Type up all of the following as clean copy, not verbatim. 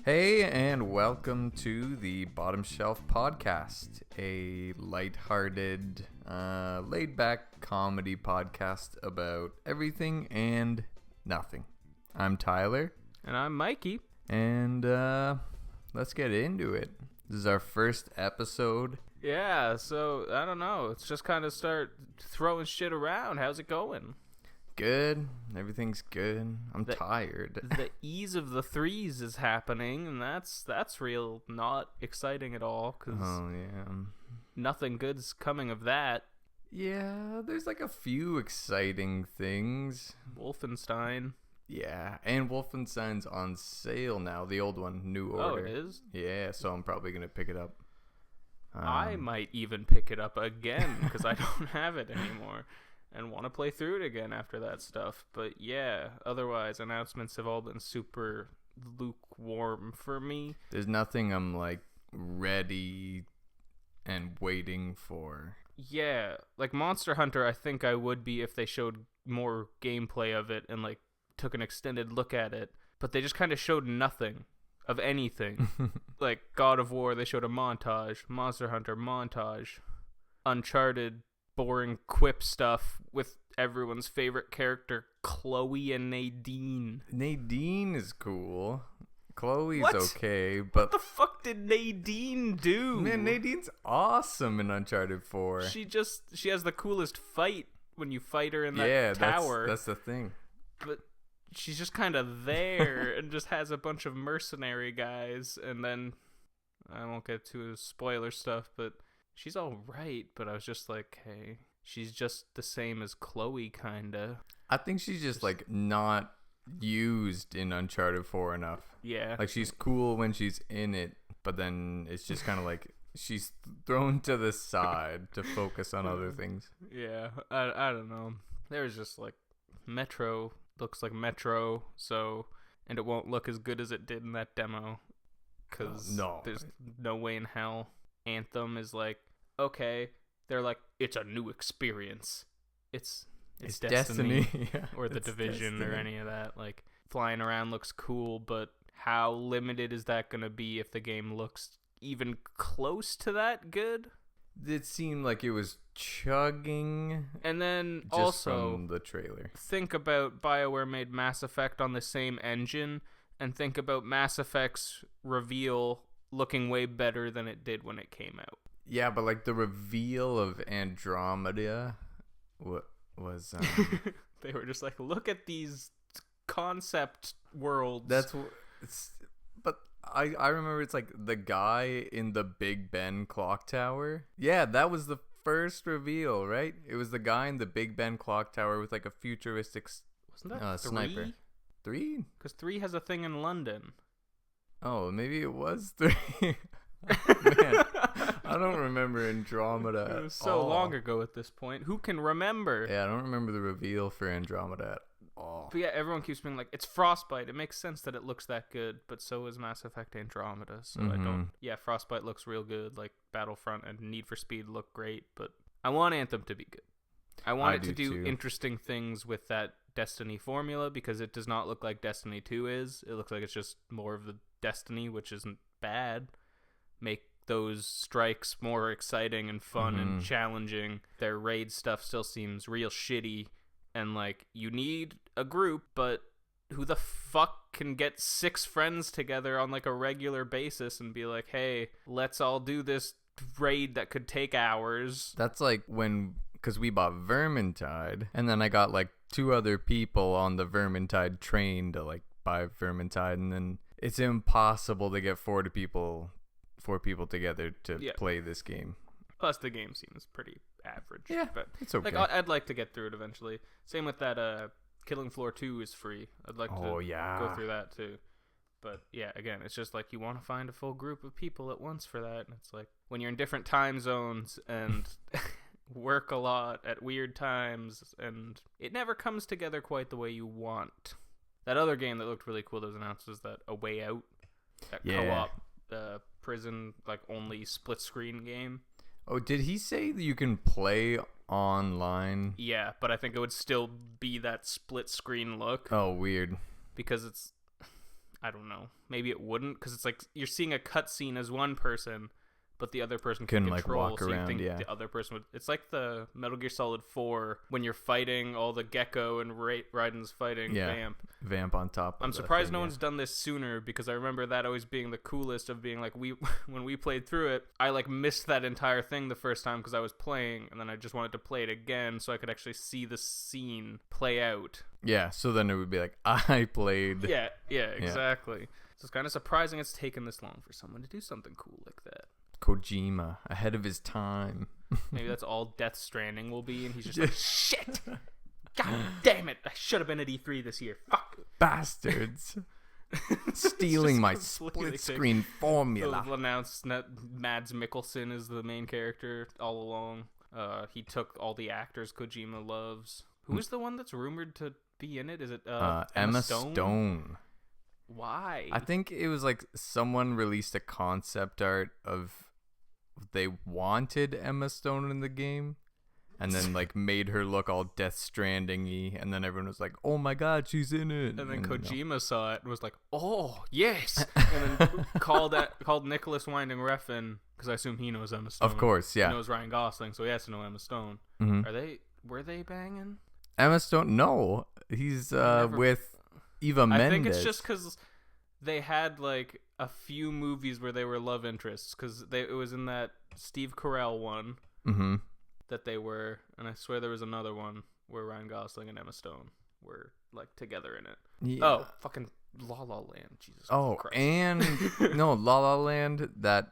Hey, and welcome to the Bottom Shelf Podcast, a lighthearted, laid-back comedy podcast about everything and nothing. I'm Tyler. And I'm Mikey. And let's get into it. This is our first episode. Yeah, so, I don't know. Let's just kind of start throwing shit around. How's it going? Good. Everything's good. I'm tired. The ease of the threes is happening, and that's real not exciting at all, because nothing good's coming of that. Yeah, there's like a few exciting things. Wolfenstein. Yeah, and Wolfenstein's on sale now, the old one, New Order. Oh, it is? Yeah, so I'm probably going to pick it up. I might even pick it up again, because I don't have it anymore. And want to play through it again after that stuff. But yeah, otherwise, announcements have all been super lukewarm for me. There's nothing I'm, like, ready and waiting for. Yeah, like Monster Hunter, I think I would be if they showed more gameplay of it and, like, took an extended look at it. But they just kind of showed nothing of anything. Like, God of War, they showed a montage. Monster Hunter, montage. Uncharted, boring quip stuff with everyone's favorite character, Chloe and Nadine. Nadine is cool. Chloe's What? okay, but... What the fuck did Nadine do? Man, Nadine's awesome in Uncharted 4. She has the coolest fight when you fight her in that tower. That's the thing. But she's just kind of there and just has a bunch of mercenary guys, and then I won't get to spoiler stuff, but she's all right, but I was just like, hey, she's just the same as Chloe, kinda. I think she's just like not used in Uncharted 4 enough. Yeah. Like, she's cool when she's in it, but then it's just kind of like she's thrown to the side to focus on other things. Yeah, I don't know. There's just like Metro looks like Metro, so, and it won't look as good as it did in that demo, because there's no way in hell. Anthem is like, okay, they're like, it's a new experience. It's Destiny. Yeah, or The Division Destiny. or any of that. Like, flying around looks cool, but how limited is that going to be if the game looks even close to that good? It seemed like it was chugging. And then just also from the trailer. Think about BioWare made Mass Effect on the same engine, and think about Mass Effect's reveal looking way better than it did when it came out. Yeah, but like the reveal of Andromeda was they were just like, look at these concept worlds. But I remember it's like the guy in the Big Ben clock tower. Yeah, that was the first reveal, right? It was the guy in the Big Ben clock tower with like a futuristic wasn't that sniper. 3? Because 3 has a thing in London. Oh, maybe it was 3. Man, I don't remember Andromeda. It was so long ago at this point. Who can remember? Yeah, I don't remember the reveal for Andromeda at all. But yeah, everyone keeps being like, it's Frostbite. It makes sense that it looks that good, but so is Mass Effect Andromeda. So I don't... Yeah, Frostbite looks real good. Like, Battlefront and Need for Speed look great, but I want Anthem to be good. I want it to do interesting things with that Destiny formula, because it does not look like Destiny 2 is. It looks like it's just more of the Destiny, which isn't bad. Make those strikes more exciting and fun and challenging. Their raid stuff still seems real shitty, and like, you need a group, but who the fuck can get 6 friends together on like a regular basis and be like, hey, let's all do this raid that could take hours? That's like because we bought Vermintide, and then I got like 2 other people on the Vermintide train to like buy Vermintide, and then it's impossible to get 4 people together to play this game. Plus, the game seems pretty average. Yeah, but it's okay. Like, I'd like to get through it eventually. Same with that. Killing Floor 2 is free. I'd like to go through that too. But yeah, again, it's just like you want to find a full group of people at once for that, and it's like when you're in different time zones and work a lot at weird times, and it never comes together quite the way you want. That other game that looked really cool that was announced was that A Way Out, that co-op prison like only split screen game. Oh, did he say that you can play online. Yeah, but I think it would still be that split screen look. Oh, weird. Because it's, I don't know. Maybe it wouldn't, because it's like you're seeing a cutscene as one person, but the other person can control. Like walk so around. You think yeah. the other person would. It's like the Metal Gear Solid 4 when you're fighting all the Gecko and Raiden's fighting Vamp on top. I'm surprised no one's done this sooner, because I remember that always being the coolest of being like when we played through it, I like missed that entire thing the first time because I was playing, and then I just wanted to play it again so I could actually see the scene play out. Yeah, so then it would be like I played. Yeah, exactly. So it's kind of surprising it's taken this long for someone to do something cool like that. Kojima, ahead of his time. Maybe that's all Death Stranding will be, and he's just like, shit! God damn it! I should have been at E3 this year. Fuck! Bastards! Stealing my split-screen formula. They'll announce that Mads Mikkelsen is the main character all along. He took all the actors Kojima loves. Who is the one that's rumored to be in it? Is it Emma Stone? Why? I think it was like someone released a concept art of they wanted Emma Stone in the game, and then like made her look all Death Stranding-y, and then everyone was like, "Oh my god, she's in it!" And then Kojima saw it and was like, "Oh yes!" And then called Nicholas Winding Refn, because I assume he knows Emma Stone. Of course, yeah. He knows Ryan Gosling, so he has to know Emma Stone. Mm-hmm. Were they banging? Emma Stone? No, he's with Eva Mendes. I think it's just because they had like a few movies where they were love interests, because it was in that Steve Carell one that they were, and I swear there was another one where Ryan Gosling and Emma Stone were like together in it. Yeah. Oh, fucking La La Land, Jesus Christ. And no, La La Land, that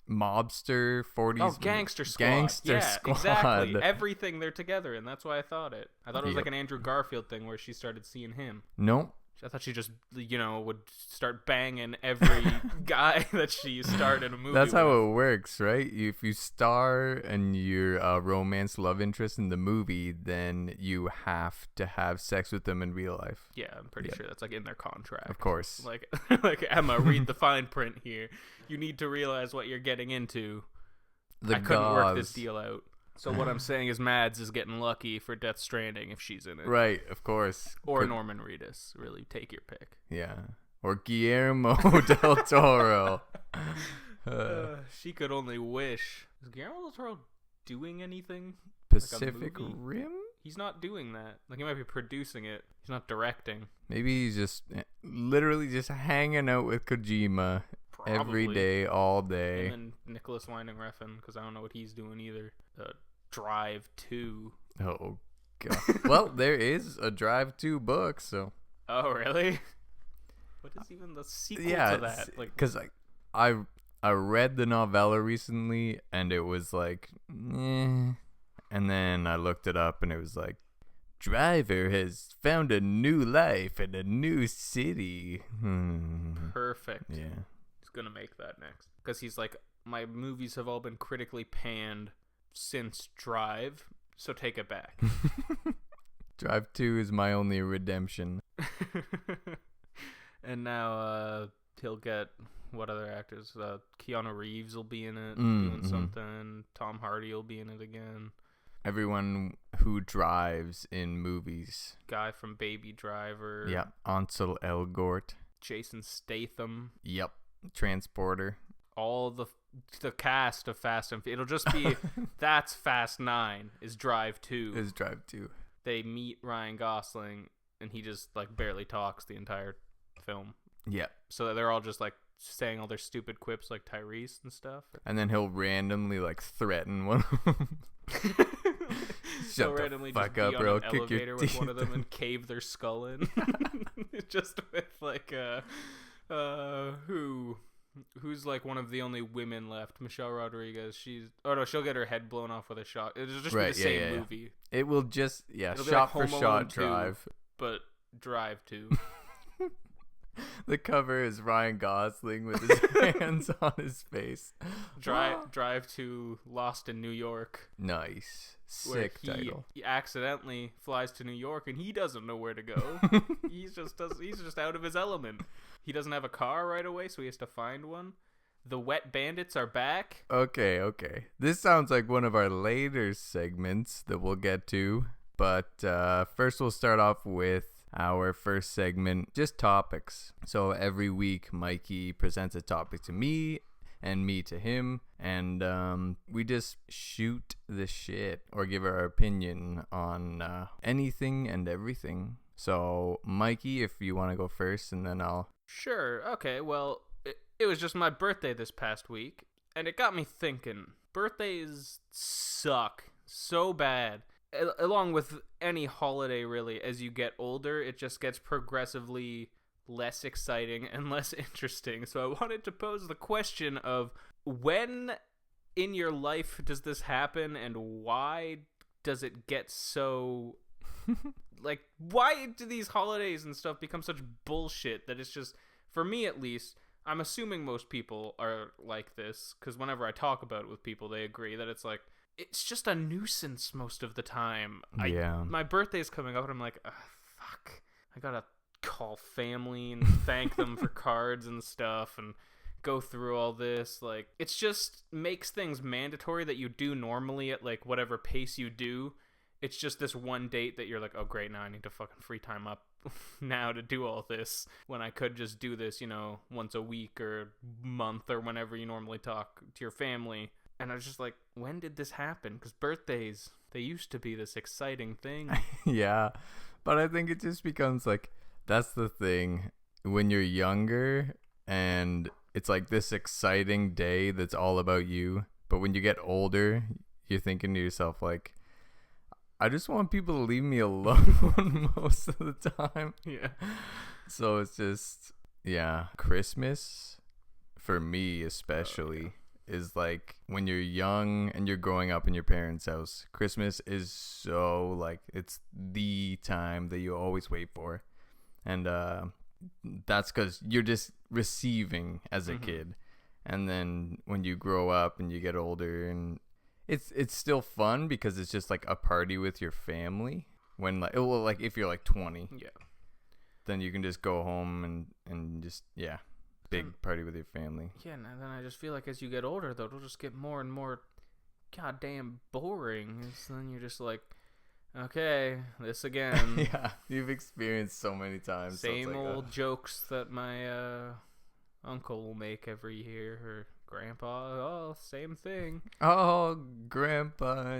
mobster 40s Gangster Squad. Gangster Squad. Exactly. Everything they're together in. That's why I thought it. I thought it was like an Andrew Garfield thing where she started seeing him. Nope. I thought she just, would start banging every guy that she starred in a movie. That's how it works, right? If you star and you're a romance love interest in the movie, then you have to have sex with them in real life. Yeah, I'm pretty sure that's like in their contract. Of course. Like Emma, read the fine print here. You need to realize what you're getting into. I couldn't work this deal out. So what I'm saying is Mads is getting lucky for Death Stranding if she's in it. Right, of course. Or Norman Reedus. Really, take your pick. Yeah. Or Guillermo del Toro. She could only wish. Is Guillermo del Toro doing anything? Pacific Rim? He's not doing that. Like, he might be producing it. He's not directing. Maybe he's just literally just hanging out with Kojima every day, all day. And then Nicholas Winding Refn, because I don't know what he's doing either. Drive 2. Oh, God. Well, there is a Drive 2 book, so. Oh, really? What is even the sequel to that? Because I read the novella recently, and it was like, eh. And then I looked it up, and it was like, Driver has found a new life in a new city. Perfect. Yeah. He's going to make that next. Because he's like, my movies have all been critically panned since Drive, so take it back. Drive 2 is my only redemption. And now he'll get, what other actors? Keanu Reeves will be in it, doing something. Tom Hardy will be in it again. Everyone who drives in movies. Guy from Baby Driver. Yep. Ansel Elgort. Jason Statham. Yep. Transporter. All the cast of Fast and it'll just be that's Fast 9 is Drive 2. Is Drive 2. They meet Ryan Gosling and he just like barely talks the entire film. Yeah. So they're all just like saying all their stupid quips like Tyrese and stuff. And then he'll randomly like threaten one of them. He'll randomly just be on an elevator with one of them and cave their skull in. Just with like who's like one of the only women left? Michelle Rodriguez. She'll get her head blown off with a shot. It'll just be the same movie. It will just It'll shot be like for shot Drive. 2, but Drive 2. The cover is Ryan Gosling with his hands on his face. Drive 2 Lost in New York. Nice. Sick title. He accidentally flies to New York and he doesn't know where to go. He's just out of his element. He doesn't have a car right away, so he has to find one. The Wet Bandits are back. Okay. This sounds like one of our later segments that we'll get to. But first we'll start off with our first segment, just topics. So every week, Mikey presents a topic to me and me to him. And we just shoot the shit or give our opinion on anything and everything. So, Mikey, if you want to go first, and then I'll... Sure. Okay, well, it was just my birthday this past week, and it got me thinking. Birthdays suck so bad. Along with any holiday, really, as you get older, it just gets progressively less exciting and less interesting. So I wanted to pose the question of, when in your life does this happen, and why does it get so... Like, why do these holidays and stuff become such bullshit that it's just, for me at least, I'm assuming most people are like this, because whenever I talk about it with people, they agree that it's like, it's just a nuisance most of the time. Yeah. My birthday's coming up, and I'm like, fuck, I gotta call family and thank them for cards and stuff, and go through all this. Like, it just makes things mandatory that you do normally at, like, whatever pace you do. It's just this one date that you're like, oh great, now I need to fucking free time up now to do all this, when I could just do this, once a week or month or whenever you normally talk to your family. And I was just like, when did this happen? Because birthdays, they used to be this exciting thing. Yeah, but I think it just becomes like, that's the thing, when you're younger and it's like this exciting day that's all about you, but when you get older, you're thinking to yourself like, I just want people to leave me alone most of the time. Yeah. So it's just, yeah. Christmas, for me especially, is like, when you're young and you're growing up in your parents' house, Christmas is so, like, it's the time that you always wait for. And that's because you're just receiving as a kid. And then when you grow up and you get older, and it's still fun because it's just like a party with your family. When like if you're like 20, yeah, then you can just go home and just big party with your family. Yeah, and then I just feel like as you get older, though, it'll just get more and more goddamn boring. And so then you're just like, okay, this again. Yeah, you've experienced so many times. Same so like, old jokes that my uncle will make every year, or grandpa. Oh, same thing. Oh, grandpa,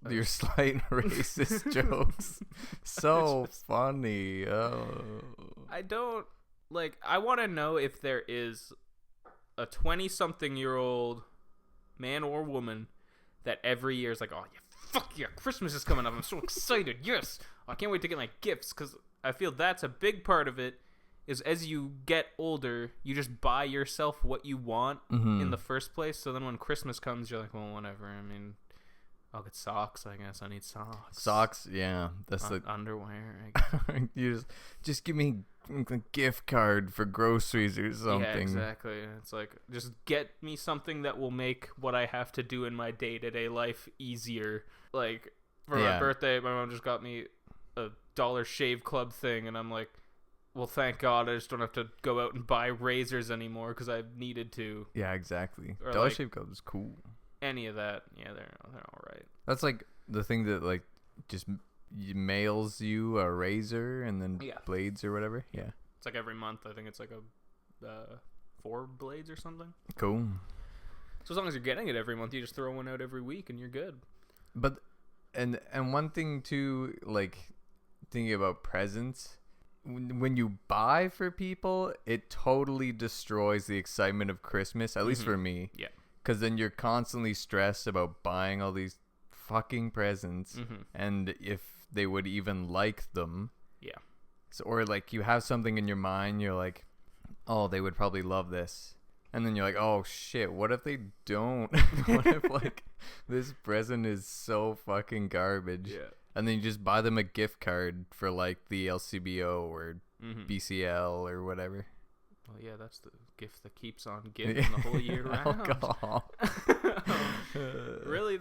your slight racist jokes. So funny. Oh, I want to know if there is a 20-something-year-old man or woman that every year is like, oh yeah, fuck yeah, Christmas is coming up, I'm so excited, yes, I can't wait to get my gifts. Because I feel that's a big part of it, is as you get older, you just buy yourself what you want in the first place. So then when Christmas comes, you're like, well, whatever. I mean, I'll get socks, I guess. I need socks. Socks, yeah. That's the underwear, I guess. You just give me a gift card for groceries or something. Yeah, exactly. It's like, just get me something that will make what I have to do in my day-to-day life easier. Like, for my birthday, my mom just got me a Dollar Shave Club thing, and I'm like, well, thank God I just don't have to go out and buy razors anymore because I've needed to. Yeah, exactly. Or Dollar Shave Club is cool. Any of that, yeah, they're all right. That's like the thing that like just mails you a razor and then blades or whatever. Yeah, it's like every month. I think it's like a 4 blades or something. Cool. So as long as you're getting it every month, you just throw one out every week and you're good. But and one thing too, like thinking about presents. When you buy for people, it totally destroys the excitement of Christmas, at least for me. Yeah. Because then you're constantly stressed about buying all these fucking presents and if they would even like them. Yeah. So, or like you have something in your mind, you're like, oh, they would probably love this. And then you're like, oh shit, what if they don't? What if like this present is so fucking garbage? Yeah. And then you just buy them a gift card for like the LCBO or BCL or whatever. Well, yeah, that's the gift that keeps on giving the whole year round. Alcohol. Really,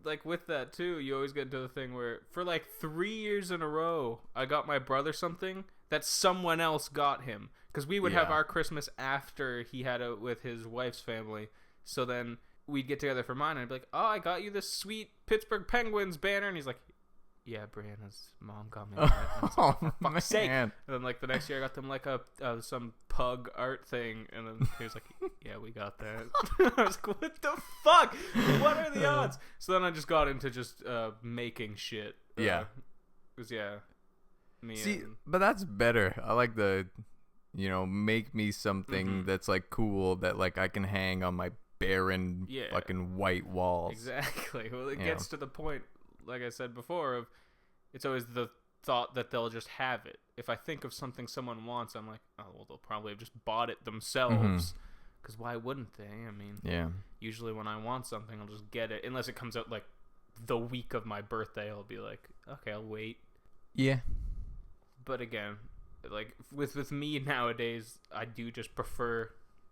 like with that too, you always get into the thing where for like 3 years in a row, I got my brother something that someone else got him. Because we would have our Christmas after he had it with his wife's family. So then we'd get together for mine, and I'd be like, oh, I got you this sweet Pittsburgh Penguins banner. And he's like, yeah, Brianna's mom got me that. And I was like, for fuck's sake. And then, like, the next year I got them, like, some pug art thing. And then he was like, yeah, we got that. I was like, what the fuck? What are the odds? So then I just got into just making shit. Yeah. Because, me See, and... but that's better. I like the, make me something that's, like, cool that, like, I can hang on my barren fucking white walls. Exactly. Well, it gets to the point, like I said before, of it's always the thought that they'll just have it. If I think of something someone wants, I'm like, oh, well, they'll probably have just bought it themselves. Because why wouldn't they? I mean, usually when I want something, I'll just get it. Unless it comes out, like, the week of my birthday, I'll be like, okay, I'll wait. Yeah. But again, like, with me nowadays, I do just prefer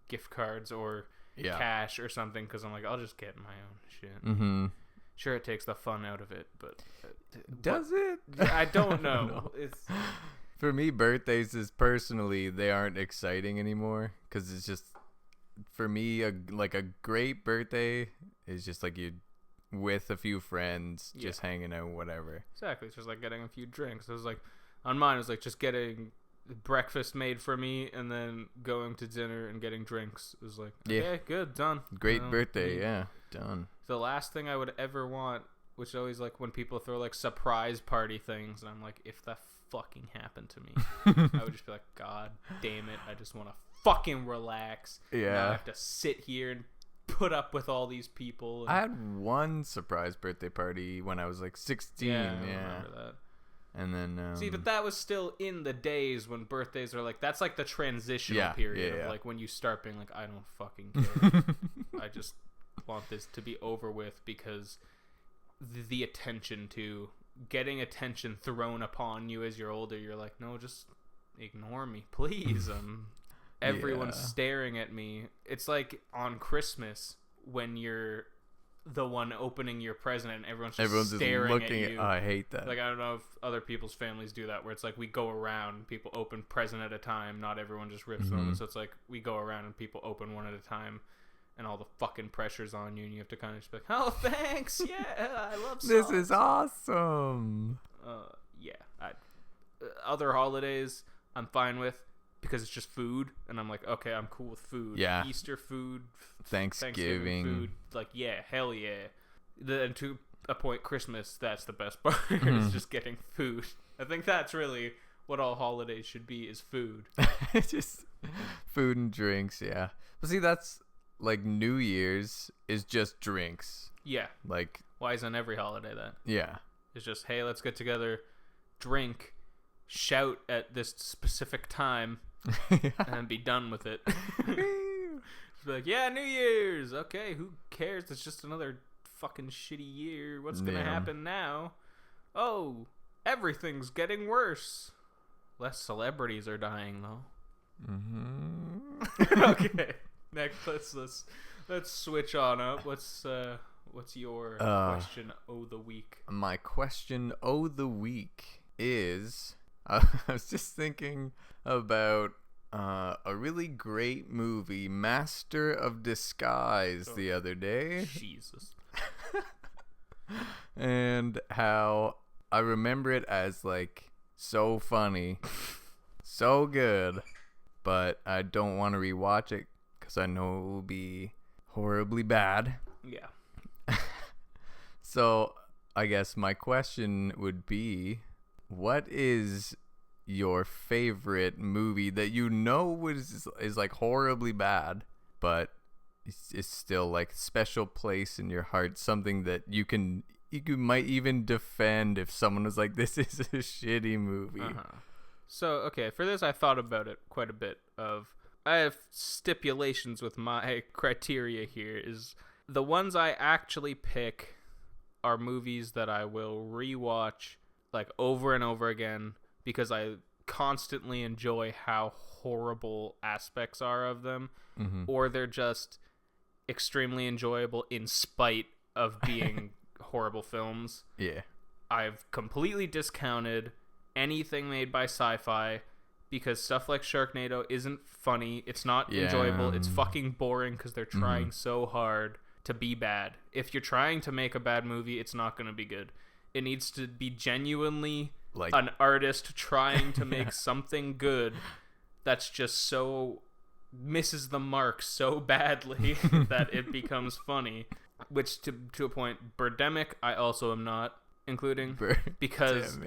gift cards or cash or something, because I'm like, I'll just get my own shit. Sure, it takes the fun out of it, but does it? I don't know. No. It's for me, birthdays is personally, they aren't exciting anymore, because it's just, for me, a great birthday is just like you with a few friends just hanging out, whatever. Exactly. It's just like getting a few drinks. It was like, on mine, it was like just getting breakfast made for me and then going to dinner and getting drinks. It was like, okay, good, done. Great birthday, done. The last thing I would ever want, which is always like when people throw like surprise party things, and I'm like, if that fucking happened to me, I would just be like, God damn it, I just want to fucking relax. Now I have to sit here and put up with all these people. I had one surprise birthday party when I was like 16. I remember that. And then see, but that was still in the days when birthdays are like, that's like the transitional period of like when you start being like, I don't fucking care. I just want this to be over with, because the attention to getting attention thrown upon you as you're older, you're like, no, just ignore me, please. Everyone's staring at me. It's like on Christmas when you're the one opening your present and everyone's just staring looking at you. I hate that. Like, I don't know if other people's families do that, where it's like we go around, people open present at a time, not everyone just rips them. So it's like we go around and people open one at a time, and all the fucking pressure's on you, and you have to kind of just be like, oh, thanks, I love socks. This is awesome. Other holidays I'm fine with, because it's just food, and I'm like, okay, I'm cool with food. Yeah. Easter food, Thanksgiving food, like, hell yeah. And to a point, Christmas, that's the best part, is just getting food. I think that's really what all holidays should be, is food. Just food and drinks, yeah. But see, that's like New Year's is just drinks. Yeah. Like, why isn't every holiday that? Yeah. It's just, hey, let's get together, drink, shout at this specific time, and be done with it. Just be like, yeah, New Year's. Okay, who cares? It's just another fucking shitty year. What's gonna happen now? Oh, everything's getting worse. Less celebrities are dying, though. Okay, next, let's switch on up. What's your question of the week? My question of the week is, I was just thinking about a really great movie, Master of Disguise, the other day. Jesus. And how I remember it as like so funny, so good, but I don't want to rewatch it because I know it will be horribly bad. Yeah. So I guess my question would be, what is your favorite movie that you know is like horribly bad, but it's still like special place in your heart, something that you might even defend if someone was like, this is a shitty movie. So okay, for this I thought about it quite a bit. I have stipulations with my criteria here. Is the ones I actually pick are movies that I will rewatch like over and over again, because I constantly enjoy how horrible aspects are of them, or they're just extremely enjoyable in spite of being horrible films. Yeah. I've completely discounted anything made by sci-fi, because stuff like Sharknado isn't funny. It's not enjoyable. It's fucking boring because they're trying so hard to be bad. If you're trying to make a bad movie, it's not going to be good. It needs to be genuinely like an artist trying to make something good that's just so misses the mark so badly that it becomes funny. Which, to a point, Birdemic, I also am not including because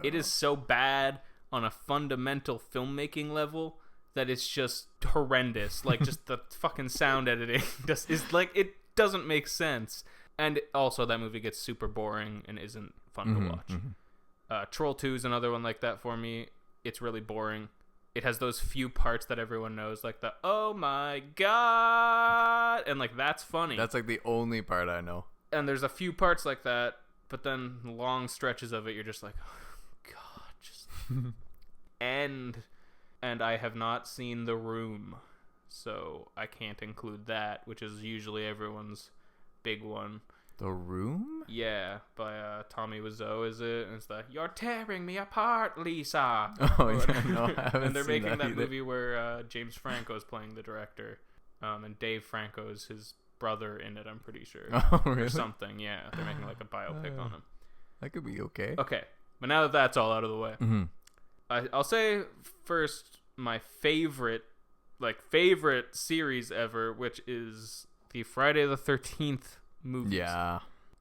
it is so bad on a fundamental filmmaking level that it's just horrendous. Like, just the fucking sound editing is like, it doesn't make sense. And also, that movie gets super boring and isn't fun to watch. Troll 2 is another one like that for me. It's really boring. It has those few parts that everyone knows, like the "oh my god," and like that's funny. That's like the only part I know. And there's a few parts like that, but then long stretches of it, you're just like, oh, God, just end. And I have not seen The Room, so I can't include that, which is usually everyone's big one. The Room? Yeah, by Tommy Wiseau, is it? And it's the "you're tearing me apart, Lisa." Oh, yeah, no, I haven't and they're seen making that either. movie where James Franco's playing the director, and Dave Franco's his brother in it, I'm pretty sure. Oh, really? Or something, yeah. They're making like a biopic on him. That could be okay. Okay, but now that that's all out of the way, I'll say first my favorite series ever, which is the Friday the 13th movies. Yeah.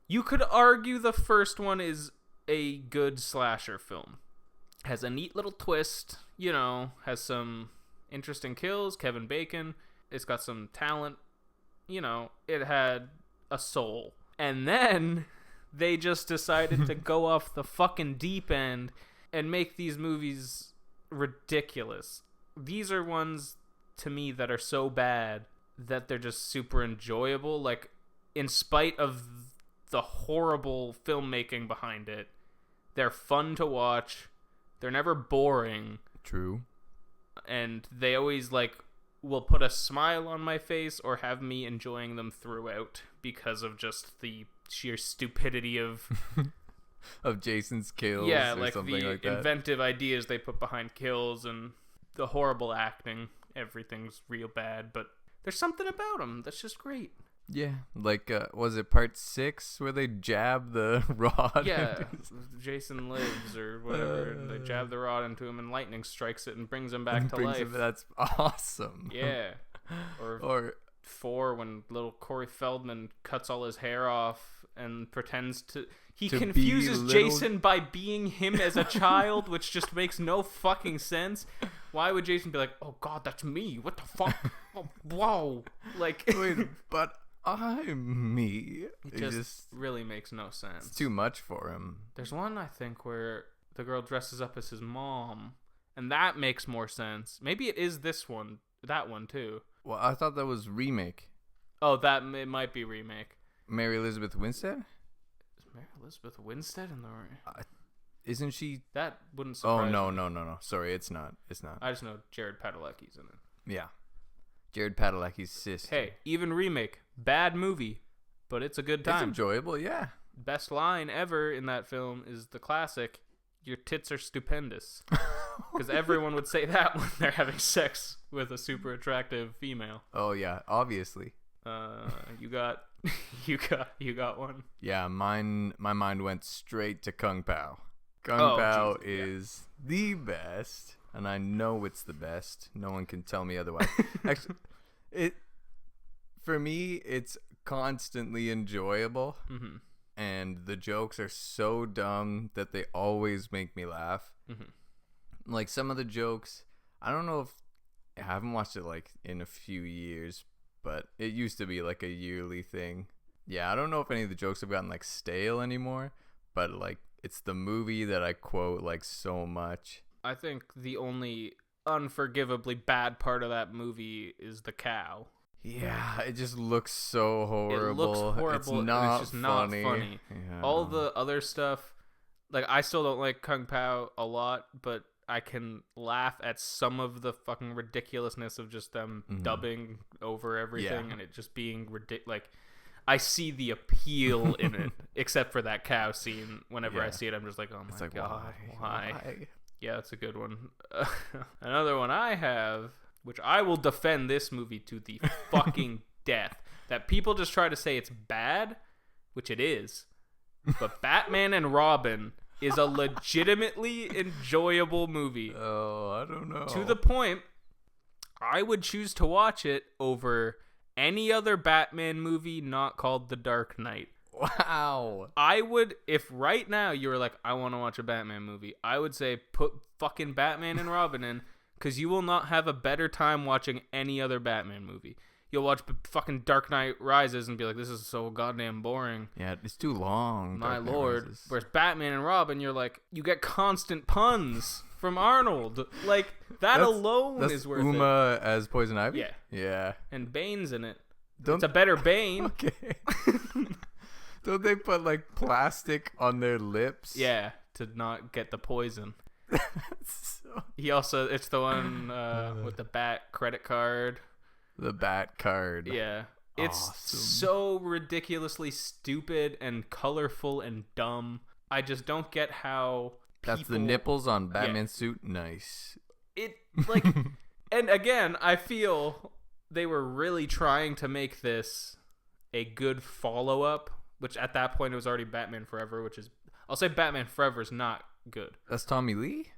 You could argue the first one is a good slasher film. Has a neat little twist, has some interesting kills, Kevin Bacon. It's got some talent, it had a soul. And then they just decided to go off the fucking deep end and make these movies ridiculous. These are ones, to me, that are so bad that they're just super enjoyable. Like, in spite of the horrible filmmaking behind it, they're fun to watch. They're never boring. True. And they always, will put a smile on my face or have me enjoying them throughout because of just the sheer stupidity of of Jason's kills. Yeah, or like something the like that. inventive ideas they put behind kills and the horrible acting. Everything's real bad, but there's something about them that's just great. Yeah, like, was it part 6 where they jab the rod? Yeah, Jason lives or whatever. And they jab the rod into him and lightning strikes it and brings him back to life. That's awesome. Yeah. Or 4 when little Corey Feldman cuts all his hair off and pretends to... He confuses Jason by being him as a child, which just makes no fucking sense. Why would Jason be like, "Oh God, that's me. What the fuck? Oh, whoa!" Like, wait, but I'm me. It just really makes no sense. It's too much for him. There's one, I think, where the girl dresses up as his mom, and that makes more sense. Maybe it is that one too. Well, I thought that was remake. Oh, it might be remake. Mary Elizabeth Winstead? Is Mary Elizabeth Winstead in the... Isn't she? That wouldn't surprise me. Oh, no. Sorry, it's not. I just know Jared Padalecki's in it. Yeah. Jared Padalecki's sister. Hey, even remake. Bad movie, but it's a good time. It's enjoyable, yeah. Best line ever in that film is the classic, "Your tits are stupendous." Because everyone would say that when they're having sex with a super attractive female. Oh, yeah, obviously. You got one? Yeah, my mind went straight to Kung Pao. Kung Pao is the best, and I know it's the best. No one can tell me otherwise. Actually, for me, it's constantly enjoyable, and the jokes are so dumb that they always make me laugh. Like, some of the jokes, I don't know if... I haven't watched it, in a few years, but it used to be, a yearly thing. Yeah, I don't know if any of the jokes have gotten, stale anymore, but, it's the movie that I quote, so much. I think the only unforgivably bad part of that movie is the cow. Yeah, it just looks so horrible. It looks horrible. It's not just funny. not funny. Yeah. All the other stuff, I still don't like Kung Pao a lot, but I can laugh at some of the fucking ridiculousness of just them dubbing over everything and it just being ridiculous. I see the appeal in it, except for that cow scene. Whenever I see it, I'm just like, oh my God, why? Yeah, that's a good one. Another one I have, which I will defend this movie to the fucking death. That people just try to say it's bad, which it is. But Batman and Robin is a legitimately enjoyable movie. Oh, I don't know. To the point, I would choose to watch it over any other Batman movie not called The Dark Knight. Wow. I would, if right now you were like, I want to watch a Batman movie, I would say put fucking Batman and Robin in, because you will not have a better time watching any other Batman movie. You'll watch fucking Dark Knight Rises and be like, this is so goddamn boring. Yeah, it's too long. My lord. Whereas Batman and Robin, you're like, you get constant puns from Arnold. Like, that alone is worth Uma as Poison Ivy? Yeah. Yeah. And Bane's in it. It's a better Bane. Okay. Don't they put like plastic on their lips? Yeah, to not get the poison. So... He also, it's the one with the Bat credit card. The Bat card. Yeah. It's awesome. So ridiculously stupid and colorful and dumb. I just don't get how That's the nipples on Batman's suit. Nice. It, like, and again, I feel they were really trying to make this a good follow-up, which at that point it was already Batman Forever, which is, I'll say Batman Forever is not good. That's Tommy Lee?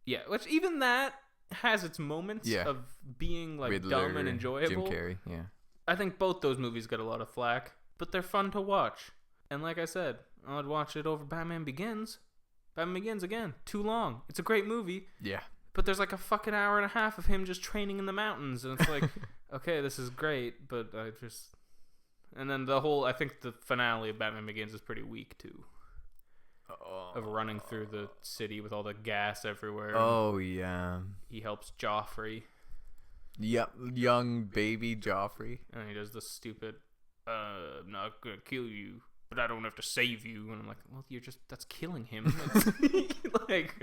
Yeah, which even that has its moments of being like Riddler, dumb and enjoyable. Jim Carrey, yeah. I think both those movies get a lot of flack, but they're fun to watch. And like I said, I'd watch it over Batman Begins. Batman Begins, again, too long. It's a great movie. Yeah. But there's like a fucking hour and a half of him just training in the mountains, and it's like, okay, this is great, but I just... And then I think the finale of Batman Begins is pretty weak, too. Of running through the city with all the gas everywhere. Oh, yeah. He helps Joffrey. Yep, young baby Joffrey. And he does the stupid, I'm not gonna kill you, but I don't have to save you. And I'm like, well, that's killing him. Like,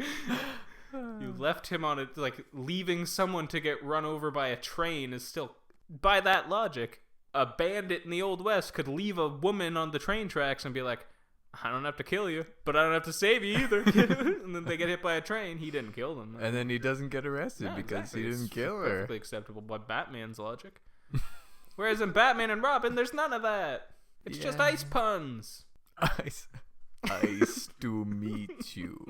you left him on it, like, leaving someone to get run over by a train is still, by that logic, a bandit in the Old West could leave a woman on the train tracks and be like, I don't have to kill you, but I don't have to save you either. And then they get hit by a train. He didn't kill them. And then he doesn't get arrested because he didn't kill her. Perfectly acceptable by Batman's logic. Whereas in Batman and Robin, there's none of that. It's just ice puns. Ice to meet you.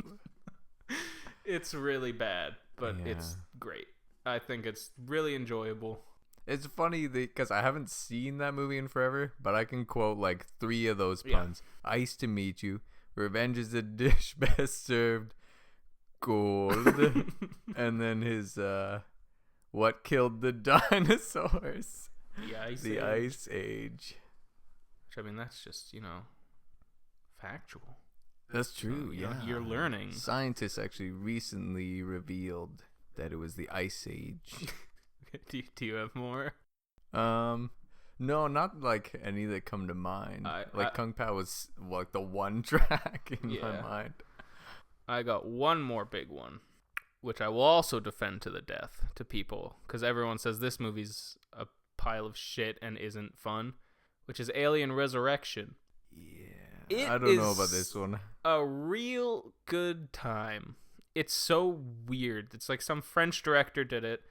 It's really bad, but it's great. I think it's really enjoyable. It's funny because I haven't seen that movie in forever, but I can quote like 3 of those puns. Yeah. Ice to meet you. Revenge is a dish best served cold. And then his what killed the dinosaurs? The Ice Age. Which, I mean, that's just, factual. That's true, You're learning. Scientists actually recently revealed that it was the Ice Age. Do you have more? No, not like any that come to mind. Kung Pao was like the one track in my mind. I got one more big one, which I will also defend to the death to people, because everyone says this movie's a pile of shit and isn't fun, which is Alien Resurrection. Yeah, I don't know about this one. A real good time. It's so weird. It's like some French director did it.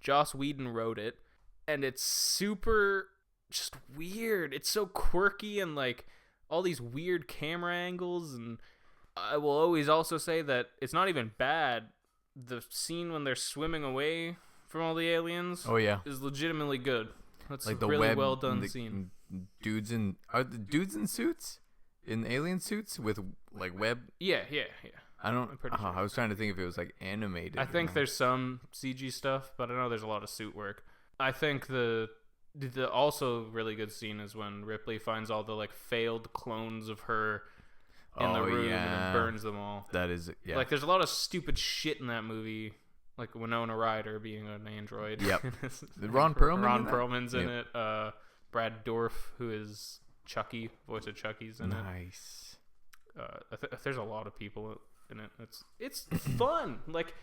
Joss Whedon wrote it, and it's super just weird. It's so quirky and like all these weird camera angles, and I will always also say that it's not even bad. The scene when they're swimming away from all the aliens is legitimately good. That's like a really well done scene. Are the dudes in suits? In alien suits with like web? Yeah. I'm pretty sure. I was trying to think if it was like animated. I think there's some CG stuff, but I know there's a lot of suit work. I think the also really good scene is when Ripley finds all the like failed clones of her in the room and burns them all. That is, like there's a lot of stupid shit in that movie, like Winona Ryder being an android. Yep. Ron Perlman's in it. Brad Dourif, who is Chucky, voice of Chucky's in it. Nice. There's a lot of people in it. It's fun. Like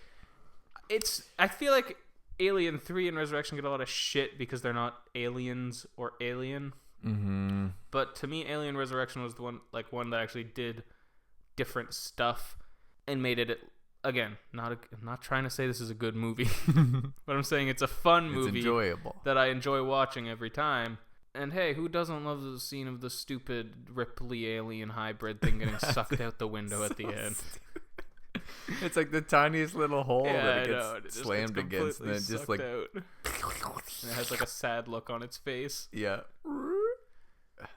I feel like Alien 3 and Resurrection get a lot of shit because they're not aliens or alien. Mm-hmm. But to me, Alien Resurrection was the one that actually did different stuff and made it again, I'm not trying to say this is a good movie, but I'm saying it's a fun movie. It's enjoyable. That I enjoy watching every time. And hey, who doesn't love the scene of the stupid Ripley alien hybrid thing getting sucked out the window at the end? It's like the tiniest little hole that it gets it just slammed gets against, and it just like out. And it has like a sad look on its face. Yeah.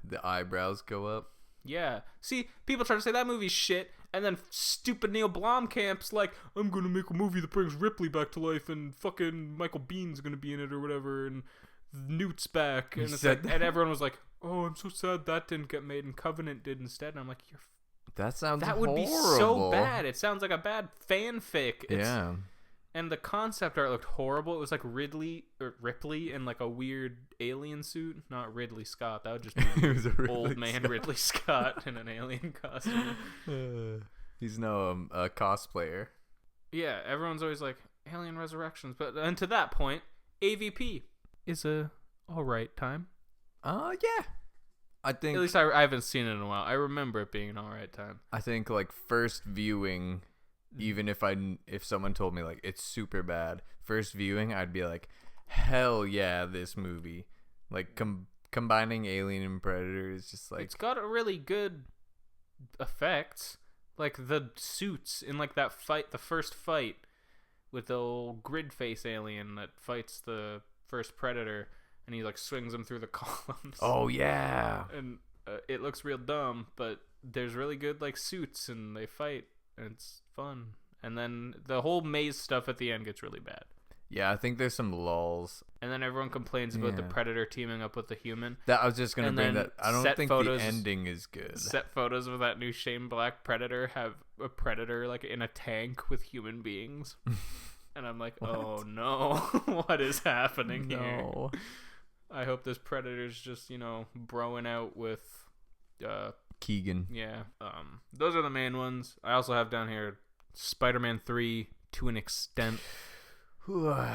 The eyebrows go up. Yeah. See, people try to say that movie's shit, and then stupid Neil Blomkamp's like, I'm gonna make a movie that brings Ripley back to life, and fucking Michael Bihn's gonna be in it or whatever, and Newt's back, and it's like, and everyone was like, oh, I'm so sad that didn't get made, and Covenant did instead. And I'm like, that would be so bad. It sounds like a bad fanfic. Yeah. And the concept art looked horrible. It was like Ripley in like a weird alien suit. Not Ridley Scott. That would just be It was a old man Ridley Scott in an alien costume. He's no a cosplayer. Yeah, everyone's always like, Alien Resurrections. And to that point, AVP is a alright time. Yeah. I think... At least I haven't seen it in a while. I remember it being an alright time. I think, like, first viewing... Even if someone told me like it's super bad, first viewing I'd be like, hell yeah, this movie. Like combining Alien and Predator is just like, it's got a really good effects. Like the suits in like that fight, the first fight with the old grid face alien that fights the first Predator, and he like swings him through the columns. Oh yeah, and it looks real dumb, but there's really good like suits and they fight. And it's fun. And then the whole maze stuff at the end gets really bad. Yeah, I think there's some lulls. And then everyone complains about the Predator teaming up with the human. That I was just gonna bring that. I don't think the ending is good. Set photos of that new Shane Black Predator have a Predator like in a tank with human beings. And I'm like, oh no, what is happening here? I hope this Predator's just, broing out with Keegan. Yeah. Those are the main ones. I also have down here Spider-Man 3 to an extent.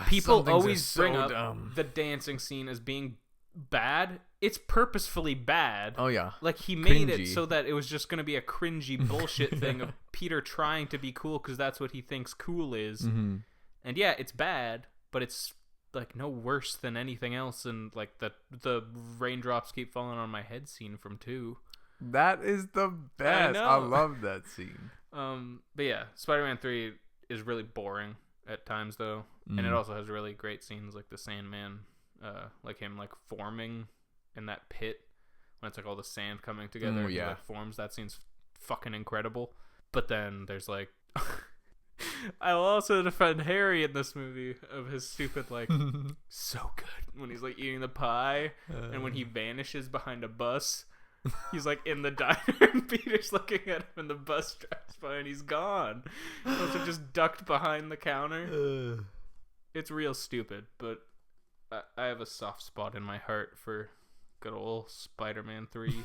People always bring up the dancing scene as being bad. It's purposefully bad. Oh yeah. Like he made it so that it was just going to be a cringy bullshit thing of Peter trying to be cool because that's what he thinks cool is. Mm-hmm. And yeah, it's bad, but it's like no worse than anything else. And like the raindrops keep falling on my head scene from 2. That is the best. I love that scene. But yeah, Spider-Man 3 is really boring at times though, and it also has really great scenes like the Sandman, like him like forming in that pit when it's like all the sand coming together. And he, like, forms. That scene's fucking incredible. But then there's like, I will also defend Harry in this movie of his stupid like so good when he's like eating the pie and when he vanishes behind a bus. He's like in the diner and Peter's looking at him and the bus drives by and he's gone. He must have just ducked behind the counter. It's real stupid, but I have a soft spot in my heart for good old Spider-Man 3.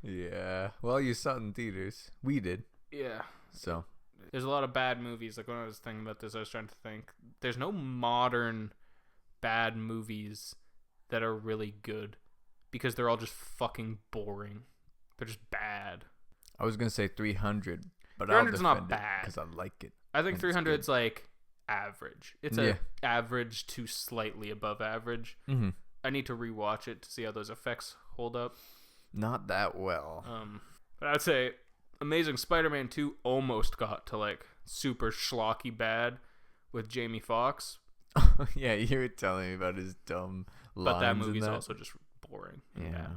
Yeah. Well, you saw it in theaters. We did. Yeah. So. There's a lot of bad movies. Like when I was thinking about this, I was trying to think. There's no modern bad movies that are really good. Because they're all just fucking boring. They're just bad. I was going to say 300, but 300's not bad. Because I like it. I think 300's like average. It's a average to slightly above average. Mm-hmm. I need to rewatch it to see how those effects hold up. Not that well. But I would say Amazing Spider-Man 2 almost got to like super schlocky bad with Jamie Foxx. Yeah, you were telling me about his dumb lines. But that movie's also just boring. Yeah.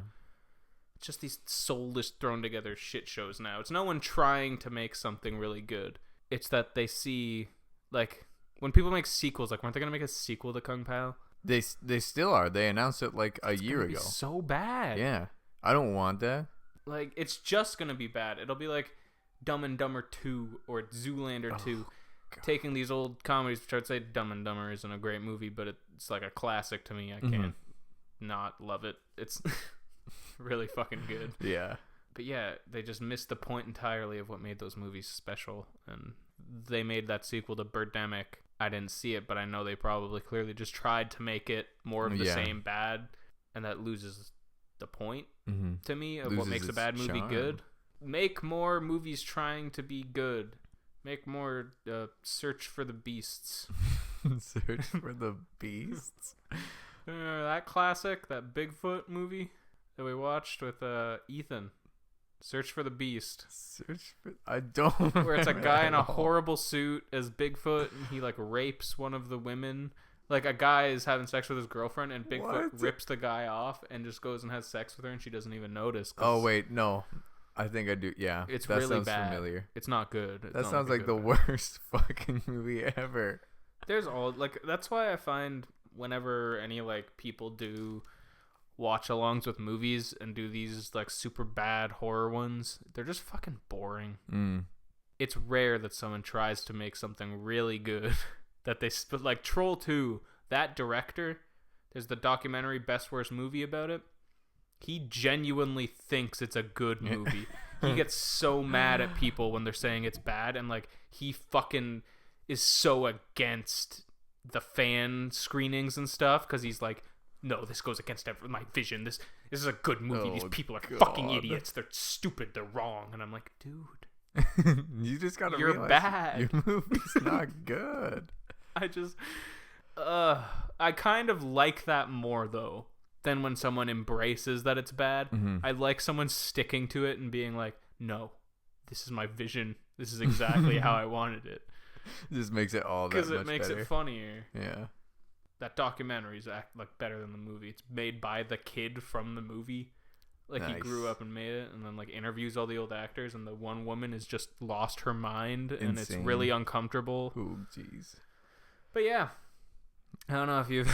It's just these soulless thrown together shit shows now. It's no one trying to make something really good. It's that they see, like, when people make sequels, like, weren't they going to make a sequel to Kung Pao? They still are. They announced it like a year ago. It's so bad. Yeah. I don't want that. Like, it's just going to be bad. It'll be like Dumb and Dumber 2 or Zoolander 2. God. Taking these old comedies, which I would say Dumb and Dumber isn't a great movie, but it's like a classic to me. I can't not love it. It's really fucking good. Yeah. But yeah, they just missed the point entirely of what made those movies special. And they made that sequel to Birdemic. I didn't see it, but I know they probably clearly just tried to make it more of the same bad. And that loses the point to me of what makes a bad movie good. make more movies trying to be good. Make more Search for the Beasts. Search for the Beasts? That classic, that Bigfoot movie that we watched with Ethan. Search for the Beast. I don't Where it's a guy in a all. horrible suit as Bigfoot, and he like rapes one of the women. Like a guy is having sex with his girlfriend, and Bigfoot rips the guy off and just goes and has sex with her, and she doesn't even notice. Oh wait, no, I think I do. Yeah, it's that really sounds bad. familiar. It's not good. That sounds like the worst fucking movie ever. There's all like that's why I find whenever any like people do watch-alongs with movies and do these like super bad horror ones, they're just fucking boring. It's rare that someone tries to make something really good that they like Troll 2, that director, there's the documentary Best Worst Movie about it. He genuinely thinks it's a good movie. He gets so mad at people when they're saying it's bad, and like he fucking is so against the fan screenings and stuff because he's like, no, this goes against my vision. This is a good movie. These people are fucking idiots. They're stupid. They're wrong. And I'm like, dude, you just gotta you're realize bad. Your movie's not good. I kind of like that more though than when someone embraces that it's bad. I like someone sticking to it and being like, no, this is my vision. This is exactly how I wanted it. Just makes it all that much better. Because it makes it funnier. Yeah. That documentary is like better than the movie. It's made by the kid from the movie. Like Nice. he grew up and made it, and then like interviews all the old actors, and the one woman has just lost her mind, and it's Insane. really uncomfortable. Oh, jeez. But yeah, I don't know if you've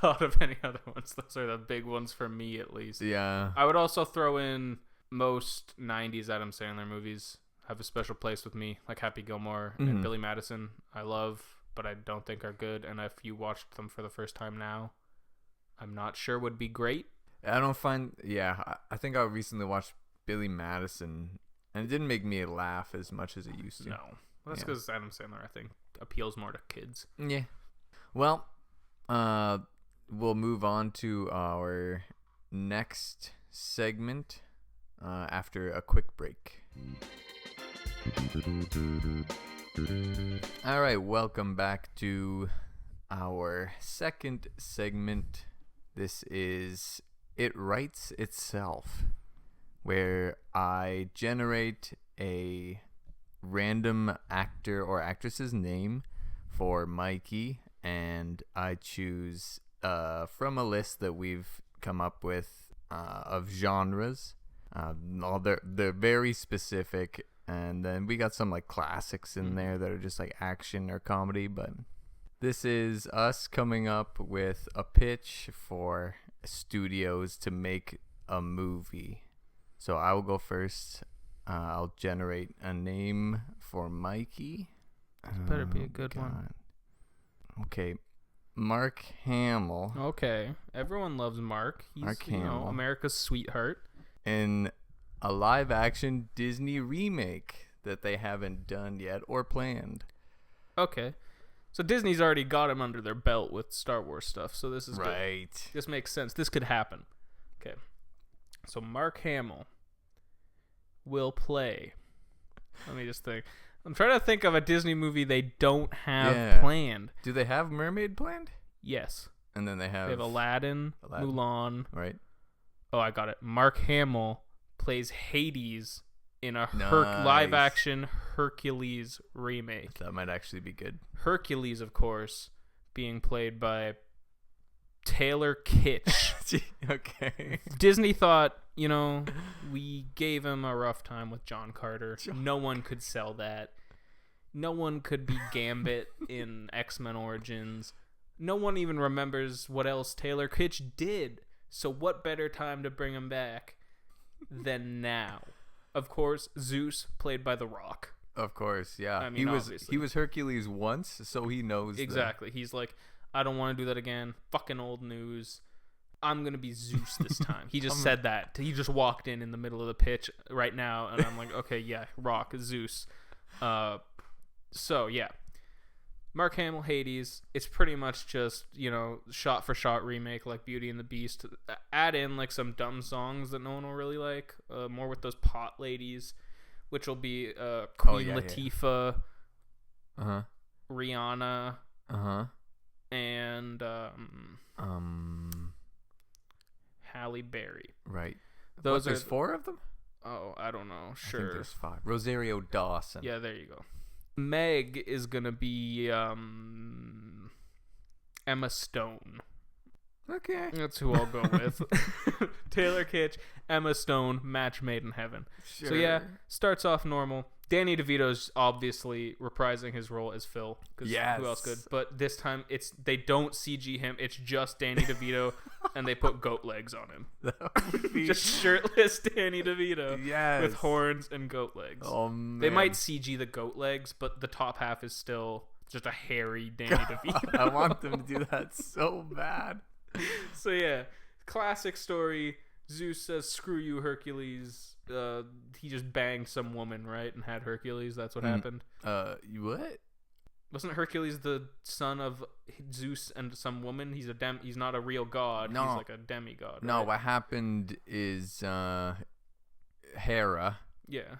thought of any other ones. Those are the big ones for me, at least. Yeah. I would also throw in most 90s Adam Sandler movies have a special place with me, like Happy Gilmore and Billy Madison. I love, but I don't think are good. And if you watched them for the first time now, I'm not sure would be great. I don't find. Yeah, I think I recently watched Billy Madison, and it didn't make me laugh as much as it used to. No, well, that's because Adam Sandler, I think, appeals more to kids. Yeah. Well, we'll move on to our next segment after a quick break. All right, welcome back to our second segment. This is It Writes Itself, where I generate a random actor or actress's name for Mikey, and I choose from a list that we've come up with of genres. They're very specific, and then we got some like classics in there that are just like action or comedy, but this is us coming up with a pitch for studios to make a movie. So I will go first. I'll generate a name for Mikey. This better be a good one. Okay, Mark Hamill. Okay, everyone loves Mark. He's Mark Hamill. America's sweetheart. In a live-action Disney remake that they haven't done yet or planned. Okay, so Disney's already got him under their belt with Star Wars stuff, so this is right. Good. This makes sense. This could happen. Okay, so Mark Hamill will play. Let me just think. I'm trying to think of a Disney movie they don't have planned. Do they have Mermaid planned? Yes. And then they have Aladdin, Mulan. Right. Oh, I got it. Mark Hamill plays Hades in a Nice. live-action Hercules remake. That might actually be good. Hercules, of course, being played by Taylor Kitsch. Okay. Disney thought, we gave him a rough time with John Carter. No one could sell that. No one could be Gambit in X-Men Origins. No one even remembers what else Taylor Kitsch did. So what better time to bring him back than now? Of course, Zeus, played by The Rock. Of course, yeah. I mean, he was Hercules once, so he knows. Exactly. He's like, I don't want to do that again. Fucking old news. I'm going to be Zeus this time. He just said that. He just walked in the middle of the pitch right now, and I'm like, okay, yeah, Rock, Zeus. So, yeah. Mark Hamill, Hades. It's pretty much just, shot-for-shot remake like Beauty and the Beast. Add in, like, some dumb songs that no one will really like. More with those pot ladies. which will be Queen yeah. Latifah, Uh-huh. Rihanna, Uh-huh. and Halle Berry. Right. Those there's 4 of them? Oh, I don't know. I think Sure. there's 5. Rosario Dawson. Yeah, there you go. Meg is gonna be Emma Stone. Okay. That's who I'll go with. Taylor Kitsch, Emma Stone, match made in heaven. Sure. So yeah, starts off normal. Danny DeVito's obviously reprising his role as Phil. Yes. Who else could? But this time they don't CG him. It's just Danny DeVito, and they put goat legs on him. That would be... Just shirtless Danny DeVito. Yes. With horns and goat legs. Oh, man. They might CG the goat legs, but the top half is still just a hairy Danny DeVito. I want them to do that so bad. So yeah, classic story. Zeus says, "Screw you, Hercules." He just banged some woman, right, and had Hercules. That's what happened. What? Wasn't Hercules the son of Zeus and some woman? He's not a real god. No. He's like a demigod. No, right? what happened is Hera. Yeah.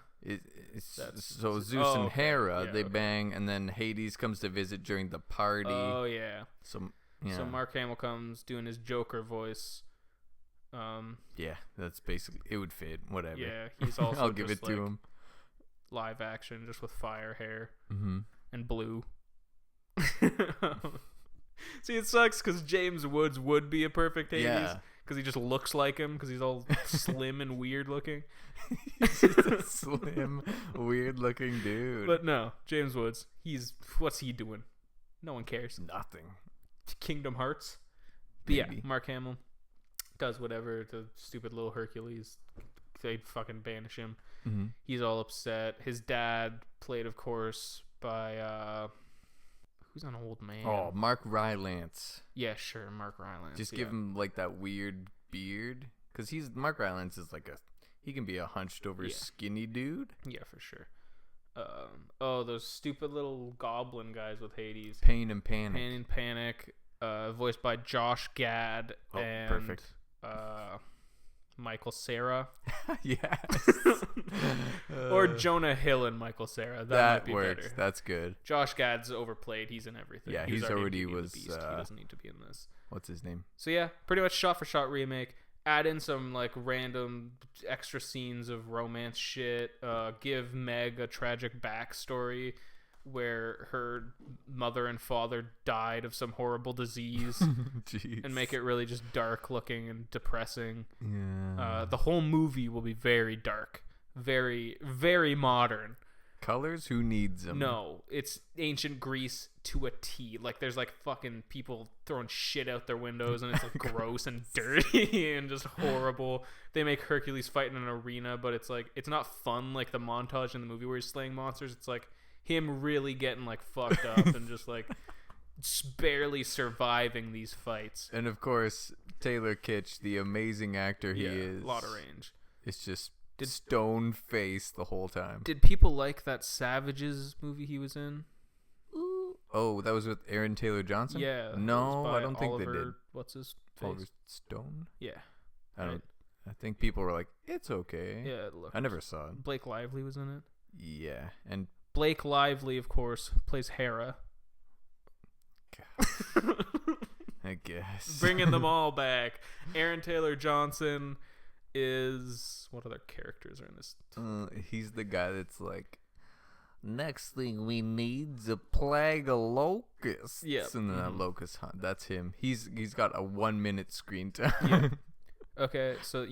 So Zeus and Hera, they bang, and then Hades comes to visit during the party. Oh yeah. So yeah. So Mark Hamill comes doing his Joker voice. Yeah, that's basically it. Would fit. Whatever. Yeah, he's also. I'll give it to him. Live action, just with fire hair and blue. See, it sucks because James Woods would be a perfect Hades because he just looks like him because he's all slim and weird looking. He's just a slim, weird looking dude. But no, James Woods. What's he doing? No one cares. Nothing. Kingdom Hearts. But yeah, Mark Hamill does whatever to stupid little Hercules. They fucking banish him. He's all upset. His dad, played of course by who's an old man? Oh, Mark Rylance. Yeah, sure, Mark Rylance. Just give him like that weird beard, because Mark Rylance is like he can be a hunched over skinny dude. Yeah, for sure. Those stupid little goblin guys with Hades. Pain and Panic. Pain and Panic. Voiced by Josh Gad and perfect. Michael Cera. Yes. Or Jonah Hill and Michael Cera. That might be works. better. That's good. Josh Gad's overplayed. He's in everything. Yeah, he's already was. Beast. He doesn't need to be in this. What's his name? So yeah, pretty much shot for shot remake. Add in some like random extra scenes of romance shit. Give Meg a tragic backstory where her mother and father died of some horrible disease. And make it really just dark looking and depressing. Yeah. The whole movie will be very dark, very, very modern. Colors? Who needs them? No, it's ancient Greece to a T. Like there's like fucking people throwing shit out their windows, and it's like gross and dirty and just horrible. They make Hercules fight in an arena, but it's like it's not fun like the montage in the movie where he's slaying monsters. It's like him really getting like fucked up and just like barely surviving these fights. And of course, Taylor Kitsch, the amazing actor he is. A lot of range. It's just stone face the whole time. Did people like that Savages movie he was in? Oh, that was with Aaron Taylor Johnson? Yeah. No, I don't think they did. What's his face? Oliver Stone? Yeah. I think people were like, it's okay. Yeah, look. I never saw it. Blake Lively was in it. Yeah, and Blake Lively, of course, plays Hera. I guess. Bringing them all back. Aaron Taylor Johnson is... What other characters are in this? He's the guy that's like, next thing we need's a plague of locusts. Yeah. And then a locust hunt. That's him. He's got a 1 minute screen time. Yeah. Okay, so,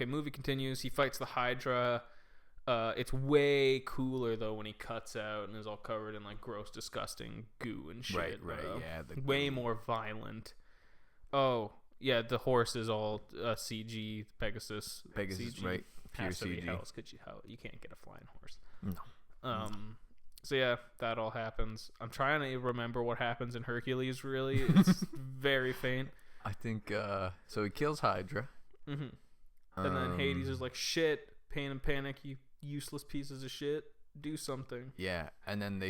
movie continues. He fights the Hydra. It's way cooler, though, when he cuts out and is all covered in, like, gross, disgusting goo and shit. Right, yeah. Way more violent. Oh, yeah, the horse is all CG, Pegasus, CG. Right. Pure Has to be CG. Hells, you can't get a flying horse. No. So, yeah, that all happens. I'm trying to remember what happens in Hercules, really. It's very faint. I think, so he kills Hydra. And then Hades is like, shit, Pain and Panic, you useless pieces of shit, do something. Yeah, and then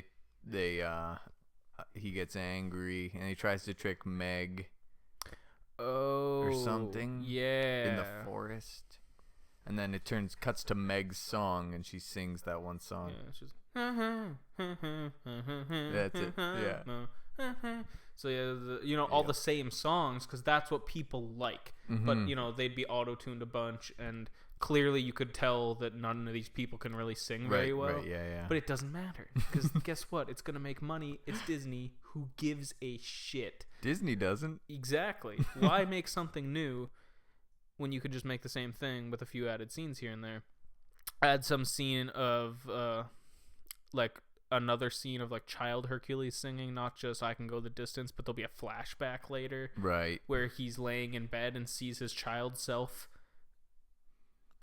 he gets angry and he tries to trick Meg. Oh, or something. Yeah, in the forest. And then it cuts to Meg's song, and she sings that one song. Yeah, it's just. That's it. Yeah. So yeah, all the same songs, because that's what people like. But they'd be auto-tuned a bunch, and clearly you could tell that none of these people can really sing very well. Right, yeah. But it doesn't matter, because guess what? It's gonna make money. It's Disney. Who gives a shit? Disney doesn't. Exactly. Why make something new when you could just make the same thing with a few added scenes here and there? Add some scene of like another scene of like child Hercules singing, not just I Can Go the Distance, but there'll be a flashback later, right, where he's laying in bed and sees his child self,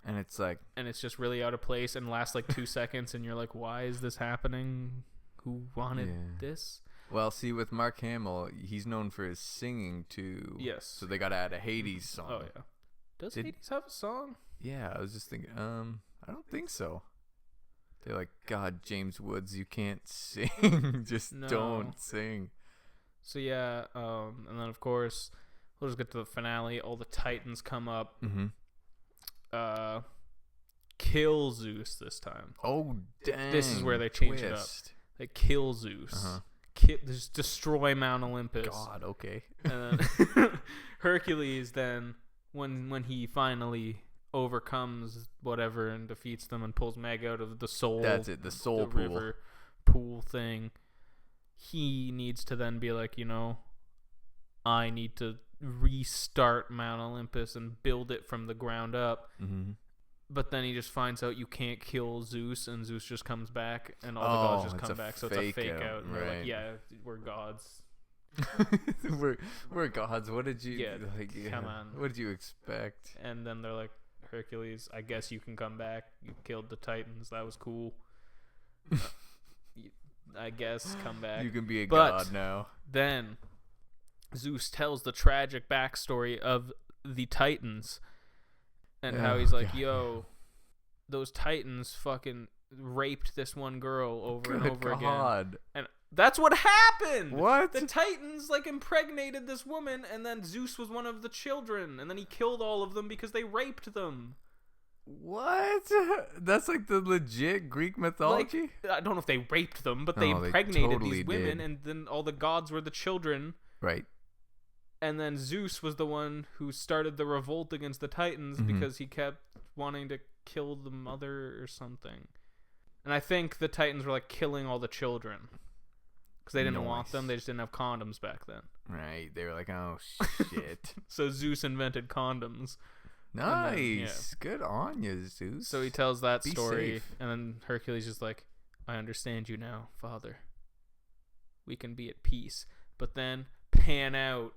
and it's just really out of place and lasts like 2 seconds, and you're like, why is this happening? Who wanted this? Well, see, with Mark Hamill, he's known for his singing too. Yes. So they got to add a Hades song. Oh yeah. Does Hades have a song? Yeah, I was just thinking. I don't think so. They're like, God, James Woods, you can't sing. Just don't sing. So yeah, and then of course we'll just get to the finale. All the Titans come up. Kill Zeus this time. Oh, dang. This is where they change it up. They kill Zeus. Just destroy Mount Olympus. God, okay. And then Hercules then, when he finally overcomes whatever and defeats them and pulls Meg out of the soul. That's it, the soul pool. River pool thing. He needs to then be like, I need to restart Mount Olympus and build it from the ground up. But then he just finds out you can't kill Zeus, and Zeus just comes back, and all the gods just come back. So it's a fake out. And they're like, yeah, we're gods. we're gods. What did you come on? What did you expect? And then they're like, Hercules, I guess you can come back. You killed the Titans. That was cool. I guess come back. You can be a god now. Then Zeus tells the tragic backstory of the Titans and how he's like, yo, those Titans fucking raped this one girl over and over again. And that's what happened. What? The Titans impregnated this woman, and then Zeus was one of the children, and then he killed all of them because they raped them. What? That's like the legit Greek mythology? I don't know if they raped them, but they impregnated these women, and then all the gods were the children. Right. And then Zeus was the one who started the revolt against the Titans because he kept wanting to kill the mother or something. And I think the Titans were killing all the children because they didn't want them. They just didn't have condoms back then. Right. They were like, oh, shit. So Zeus invented condoms. Nice. Then, good on you, Zeus. So he tells that story, and then Hercules is like, I understand you now, Father. We can be at peace. But then, pan out.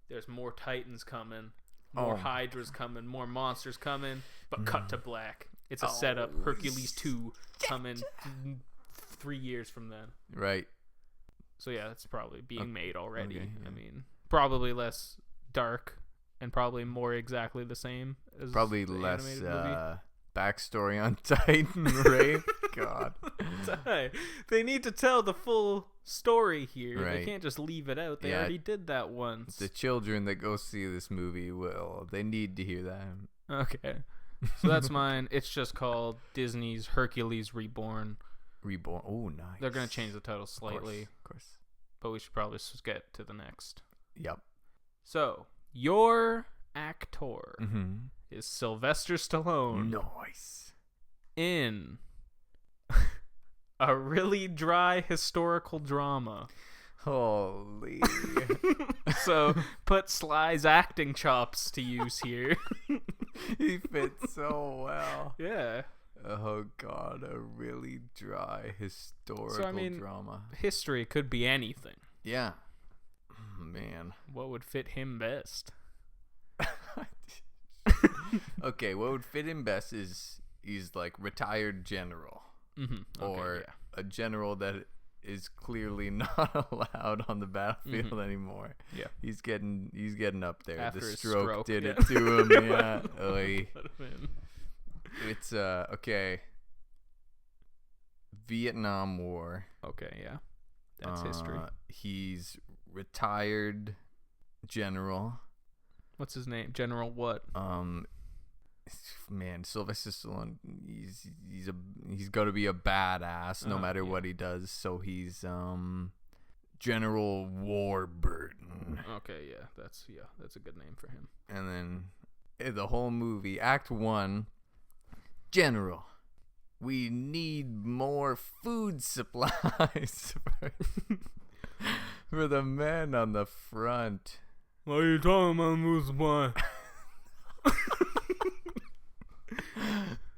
There's more Titans coming, more Hydras coming, more monsters coming, but cut to black. It's a setup. Hercules 2 coming 3 years from then. Right. So yeah, it's probably being made already. Okay, yeah. I mean, probably less dark and probably more exactly the same as probably the less movie. Backstory on Titan rape. God. They need to tell the full story here. Right. They can't just leave it out. They already did that once. The children that go see this movie they need to hear that. Okay. So that's mine. It's just called Disney's Hercules Reborn. Oh, nice. They're going to change the title slightly. Of course. But we should probably just get to the next. Yep. So, your actor is Sylvester Stallone. Nice. In a really dry historical drama. Holy. So, put Sly's acting chops to use here. He fits so well. Yeah. Oh, God. A really dry historical drama. History could be anything. Yeah. Man. What would fit him best? Okay, what would fit him best is he's like retired general. Or a general that is clearly not allowed on the battlefield anymore. Yeah. He's getting up there. After the his stroke did it to him. Yeah. Oy. It's okay. Vietnam War. Okay, yeah. That's history. He's retired general. What's his name? General what? man, Sylvester Stallone, he's got to be a badass no matter what he does. So he's General Warburton. Okay, that's a good name for him. And then the whole movie, Act 1, General, we need more food supplies for the men on the front. What are you talking about, food supply?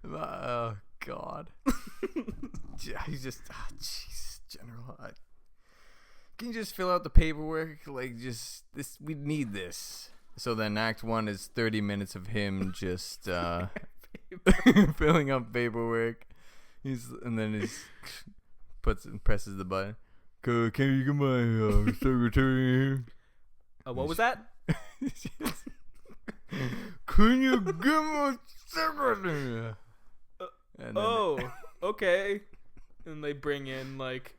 Oh God. He's just jeez, General. Can you just fill out the paperwork? Like, just this, we need this. So then Act 1 is 30 minutes of him just filling up paperwork. And then he presses the button. Can you get my secretary here? What was that? Can you get my secretary? Okay. And they bring in like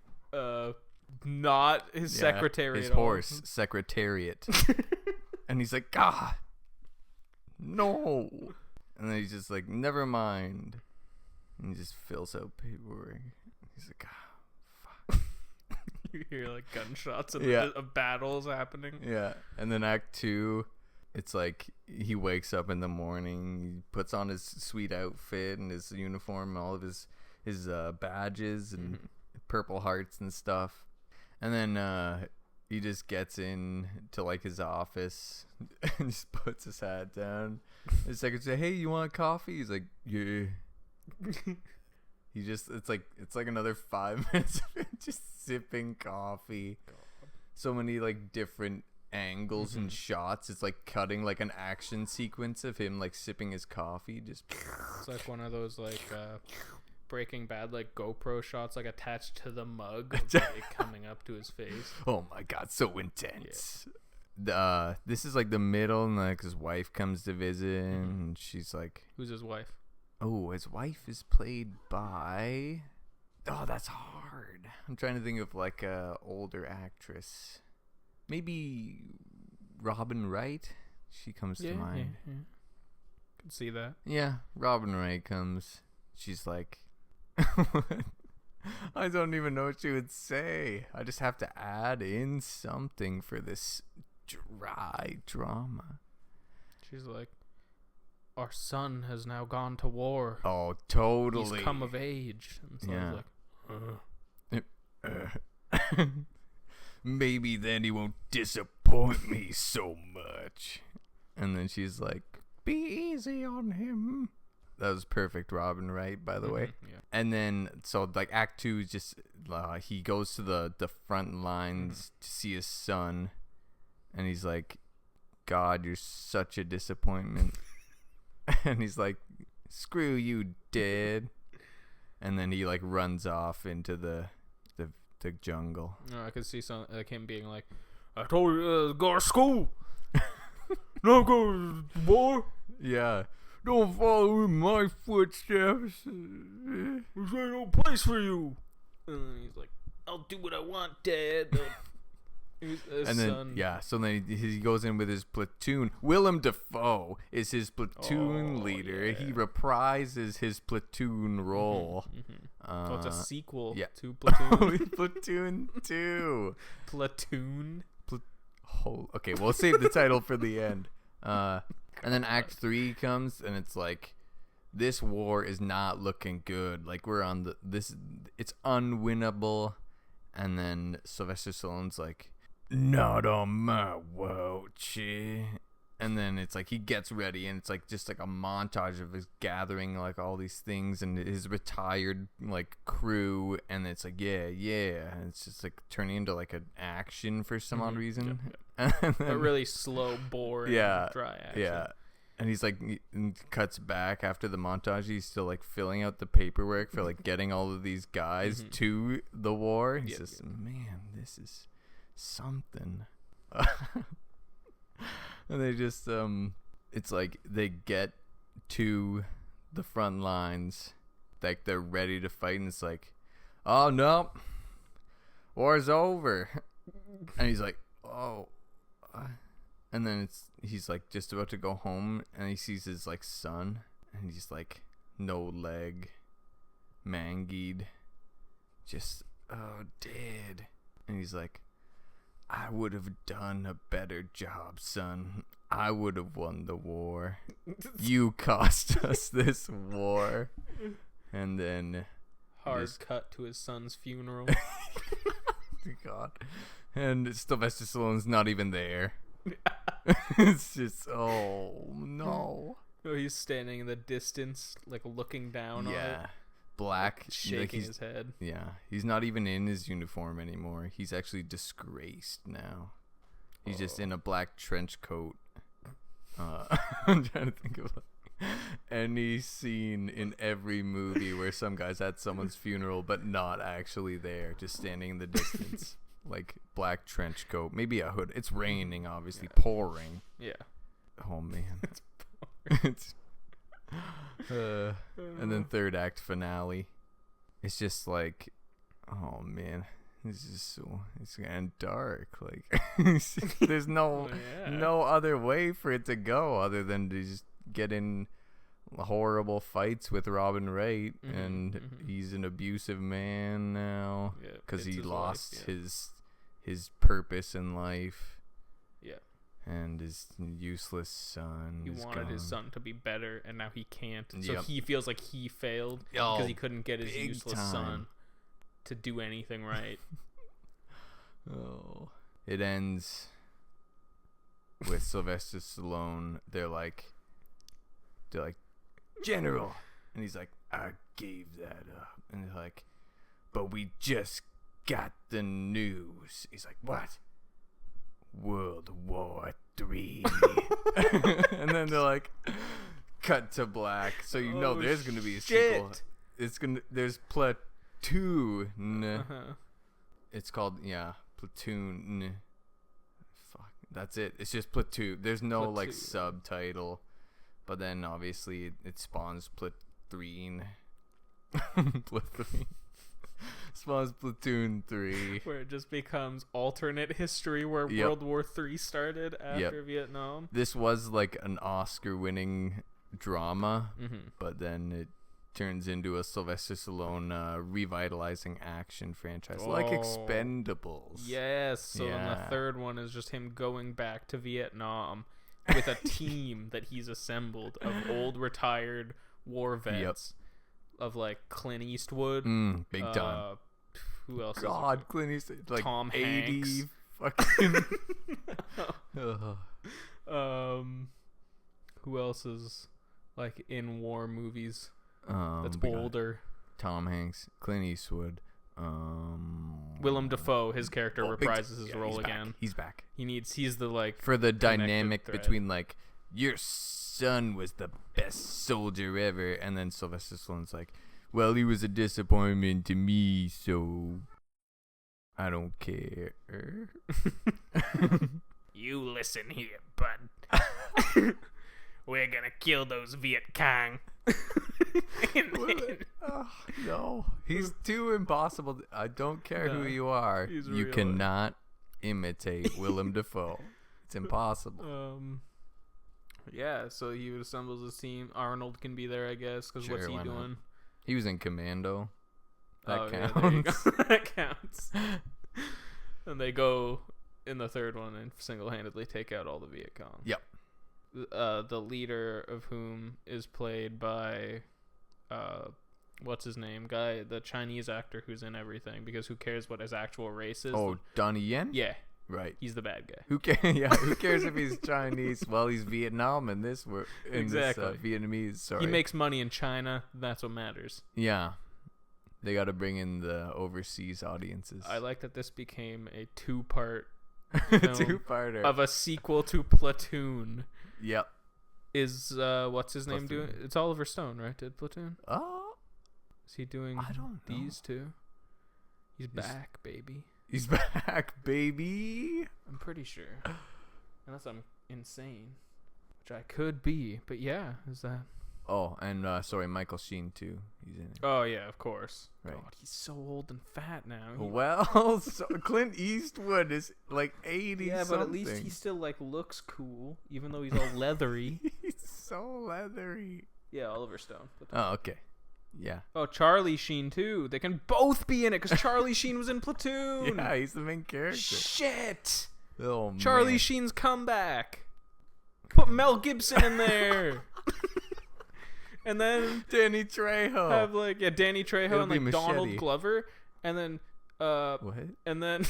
not his secretary, his at all. horse, Secretariat. And he's like, God, no. And then he's just like, never mind. And he just fills out paperwork. He's like, fuck. You hear like gunshots and battles happening. Yeah. And then Act 2, it's like he wakes up in the morning, he puts on his sweet outfit and his uniform, all of his badges and purple hearts and stuff. And then he just gets in to like his office and just puts his hat down. His secretary say, "Hey, you want coffee?" He's like, "Yeah." He just it's like another 5 minutes of him just sipping coffee. God. So many like different angles and shots. It's like cutting like an action sequence of him like sipping his coffee. Just it's like one of those like Breaking Bad like GoPro shots like attached to the mug like, coming up to his face. Oh my God, so intense. This is like the middle, and like his wife comes to visit, and she's like, who's his wife? Oh, his wife is played by, that's hard. I'm trying to think of like a older actress. Maybe Robin Wright. She comes to mind. Yeah. Can see that. Yeah, Robin Wright comes. She's like, I don't even know what she would say. I just have to add in something for this dry drama. She's like, our son has now gone to war. Oh, totally. He's come of age. And so I was like, maybe then he won't disappoint me so much. And then she's like, be easy on him. That was perfect, Robin Wright, by the way. Yeah. And then, so like Act 2 is just, he goes to the front lines to see his son. And he's like, God, you're such a disappointment. And he's like, screw you, Dad. And then he like runs off into the jungle. I could see some like him being like, I told you go to school. No go to war. Yeah. Don't follow in my footsteps. There's no place for you. And he's like, I'll do what I want, Dad. And then, so then he goes in with his platoon. Willem Dafoe is his platoon leader. Yeah. He reprises his platoon role. So it's a sequel to Platoon. Platoon 2. Platoon? Okay, we'll save the title for the end. And then Act 3 comes, and it's like, this war is not looking good. Like, we're on it's unwinnable. And then Sylvester Stallone's like, not on my watch. And then it's like he gets ready, and it's like just like a montage of his gathering like all these things and his retired like crew, and it's like yeah, and it's just like turning into like an action for some odd reason. And then, a really slow, boring, dry action. Yeah. And he's like, cuts back after the montage. He's still like filling out the paperwork for like getting all of these guys to the war. He says, man, this is something. And they just it's like they get to the front lines, like they're ready to fight, and it's like, oh no, war's over. And he's like, oh, and then he's like just about to go home, and he sees his like son, and he's like, no leg, mangied, just, oh, dead. And he's like, I would have done a better job, son. I would have won the war. You cost us this war. And then hard cut to his son's funeral. God. And Sylvester Stallone's not even there. It's just, oh no. Oh, he's standing in the distance, like looking down on it. Black, shaking his head. Yeah, he's not even in his uniform anymore. He's actually disgraced now. He's just in a black trench coat. I'm trying to think of any scene in every movie where some guy's at someone's funeral but not actually there, just standing in the distance. Like black trench coat, maybe a hood. It's raining, obviously, pouring. Yeah. Oh man. It's and then third act finale. It's just like, oh man, it's just so, it's getting dark. Like there's no other way for it to go other than to just get in horrible fights with Robin Wright, and he's an abusive man now because he lost his purpose in life. Yeah. And his useless son. He wanted his son to be better, and now he can't. So Yep. he feels like he failed because he couldn't get his useless son to do anything right. Oh. It ends with Sylvester Stallone. They're like, General. And he's like, I gave that up. And they're like, but we just got the news. He's like, what? World War III. And then they're like, cut to black. So you know there's gonna be a sequel. There's Pla2oon. It's called Pla2oon. Fuck, that's it. It's just Pla2oon. There's no like subtitle. But then obviously it spawns Pla2oon. Pla2oon. Spawns Pla2oon 3. Where it just becomes alternate history where World War III started after Vietnam. This was like an Oscar-winning drama, but then it turns into a Sylvester Stallone revitalizing action franchise, like Expendables. Yes, so then the third one is just him going back to Vietnam with a team that he's assembled of old retired war vets. Of like Clint Eastwood, big time. Who else? God, Clint Eastwood, like Tom 80 Hanks. fucking. Who else is like in war movies? That's we got older. Tom Hanks, Clint Eastwood. Willem Dafoe, his character reprises his role again. He's back. He's the like for the dynamic between like your son was the best soldier ever, and then Sylvester Stallone's like, well, he was a disappointment to me, so I don't care. You listen here, bud. We're gonna kill those Viet Cong. No, he's too impossible. I don't care who you are. You cannot imitate Willem Dafoe. It's impossible. Yeah, so he assembles his team. Arnold can be there, I guess, because what's he doing? Not? He was in Commando. That counts. Yeah, there you go. That counts. And they go in the third one and single-handedly take out all the Viet Cong. Yep. The leader of whom is played by, what's his name? The Chinese actor who's in everything, because who cares what his actual race is? Oh, Donnie Yen? Yeah. Right. He's the bad guy. Who cares if he's Chinese? Well, he's Vietnam in this. Vietnamese. Sorry. He makes money in China. That's what matters. Yeah. They got to bring in the overseas audiences. I like that this became a two-part two-parter of a sequel to Pla2oon. Yep. Is what's his name doing? It's Oliver Stone, right? Did Pla2oon? Oh. Is he doing I don't know. These two? He's back, baby. He's back, baby. I'm pretty sure. Unless I'm insane. Which I could be. But yeah, is that... Oh, and sorry, Michael Sheen, too. He's in it. Oh, yeah, of course. Right. God, he's so old and fat now. Well, Clint Eastwood is like 80 Yeah, something. but at least he still like looks cool, even though he's all leathery. He's so leathery. Yeah, Oliver Stone. Oh, okay. Yeah. Oh, Charlie Sheen too. They can both be in it because Charlie Sheen was in Pla2oon. Yeah, he's the main character. Shit. Oh, Charlie man. Sheen's comeback. Put Mel Gibson in there. And then Danny Trejo. have Danny Trejo It'll and be Donald Machete. Glover, and then What? and then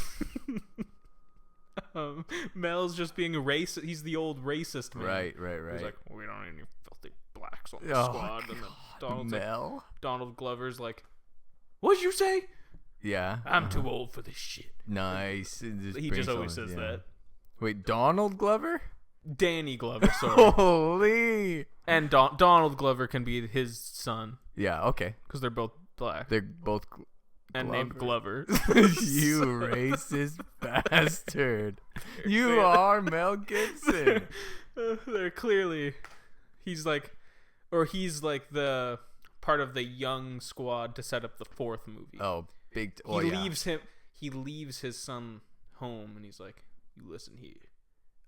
Mel's just being racist. He's the old racist man. Right. He's like, we don't need any filthy blacks on the Oh, squad. And then Mel? Donald Glover's like, what'd you say? Yeah. I'm too old for this shit. Nice. He just always says that. Wait, Donald Glover? Danny Glover, sorry. Holy. And Donald Glover can be his son Yeah, okay. because they're both black They're both and named Glover. You racist bastard. You are Mel Gibson. They're clearly he's like the part of the young squad to set up the fourth movie. Oh, big. He leaves his son home and he's like, you listen here,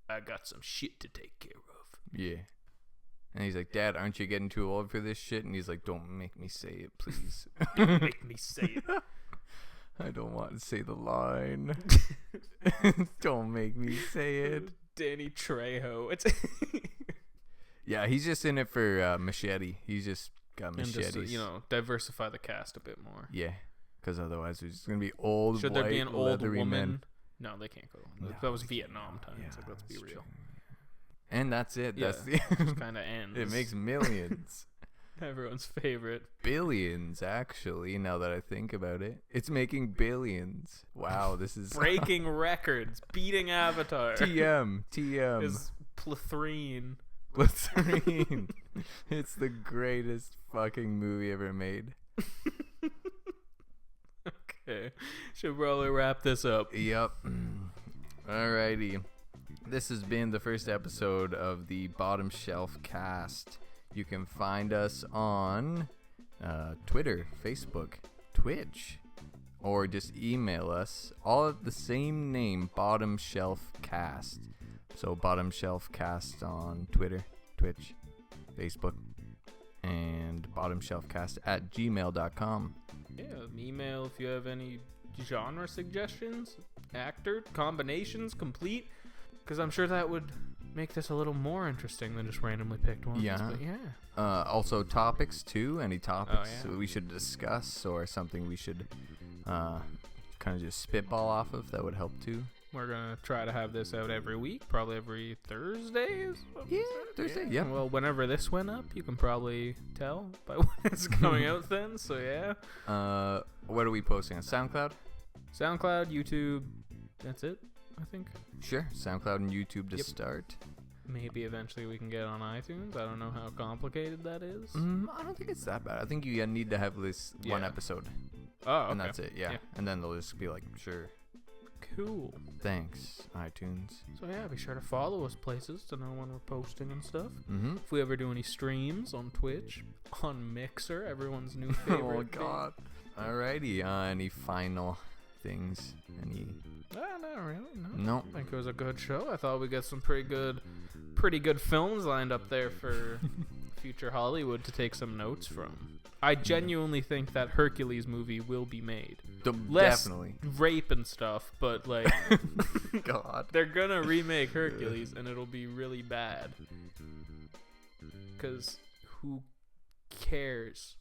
I got some shit to take care of. Yeah. And he's like, Dad, aren't you getting too old for this shit? And he's like, don't make me say it, please. Don't make me say it. I don't want to say the line. Don't make me say it. Danny Trejo. It's Yeah, he's just in it for Machete. He's just got and machetes. just, diversify the cast a bit more. Yeah, because otherwise it's going to be old, Should white, there be an old leathery woman? men. No, they can't go. No, That was they Vietnam can't. times. Yeah, Let's be that's real. true. And that's it. Yeah, That's the just kind of ends. It makes millions. Everyone's favorite. Billions, actually, now that I think about it. It's making billions. Wow, this is... Breaking records. Beating Avatar. TM. Is Pla2oon. Pla2oon. It's the greatest fucking movie ever made. Okay. Should probably wrap this up. Yep. Alrighty. This has been the first episode of the Bottom Shelf Cast. You can find us on Twitter, Facebook, Twitch, or just email us, all at the same name, Bottom Shelf Cast. So Bottom Shelf Cast on Twitter, Twitch, Facebook, and bottomshelfcast@gmail.com. Yeah, email if you have any genre suggestions, actor combinations, complete, because I'm sure that would make this a little more interesting than just randomly picked ones. Yeah. But yeah. Also topics too. Any topics yeah. we should discuss or something we should kind of just spitball off of, that would help too. We're going to try to have this out every week, probably every Thursday. Thursday. Yeah. Well, whenever this went up, you can probably tell by when it's coming out then. So yeah. What are we posting on SoundCloud? SoundCloud, YouTube. That's it, I think. Sure. SoundCloud and YouTube to Yep. start. Maybe eventually we can get on iTunes. I don't know how complicated that is. I don't think it's that bad. I think you need to have this one Yeah. episode, Oh, okay. and that's it. Yeah. Yeah. And then they'll just be like, sure. Cool. Thanks, iTunes. So yeah, be sure to follow us places to know when we're posting and stuff. Mm-hmm. If we ever do any streams on Twitch, on Mixer, everyone's new favorite. Oh God. Alrighty. Any final things? Any? Not really. No. No. I think it was a good show. I thought we got some pretty good films lined up there for future Hollywood to take some notes from. I genuinely think that Hercules movie will be made. Less Definitely. rape and stuff, but like God. they're gonna remake Hercules and it'll be really bad. 'Cause who cares?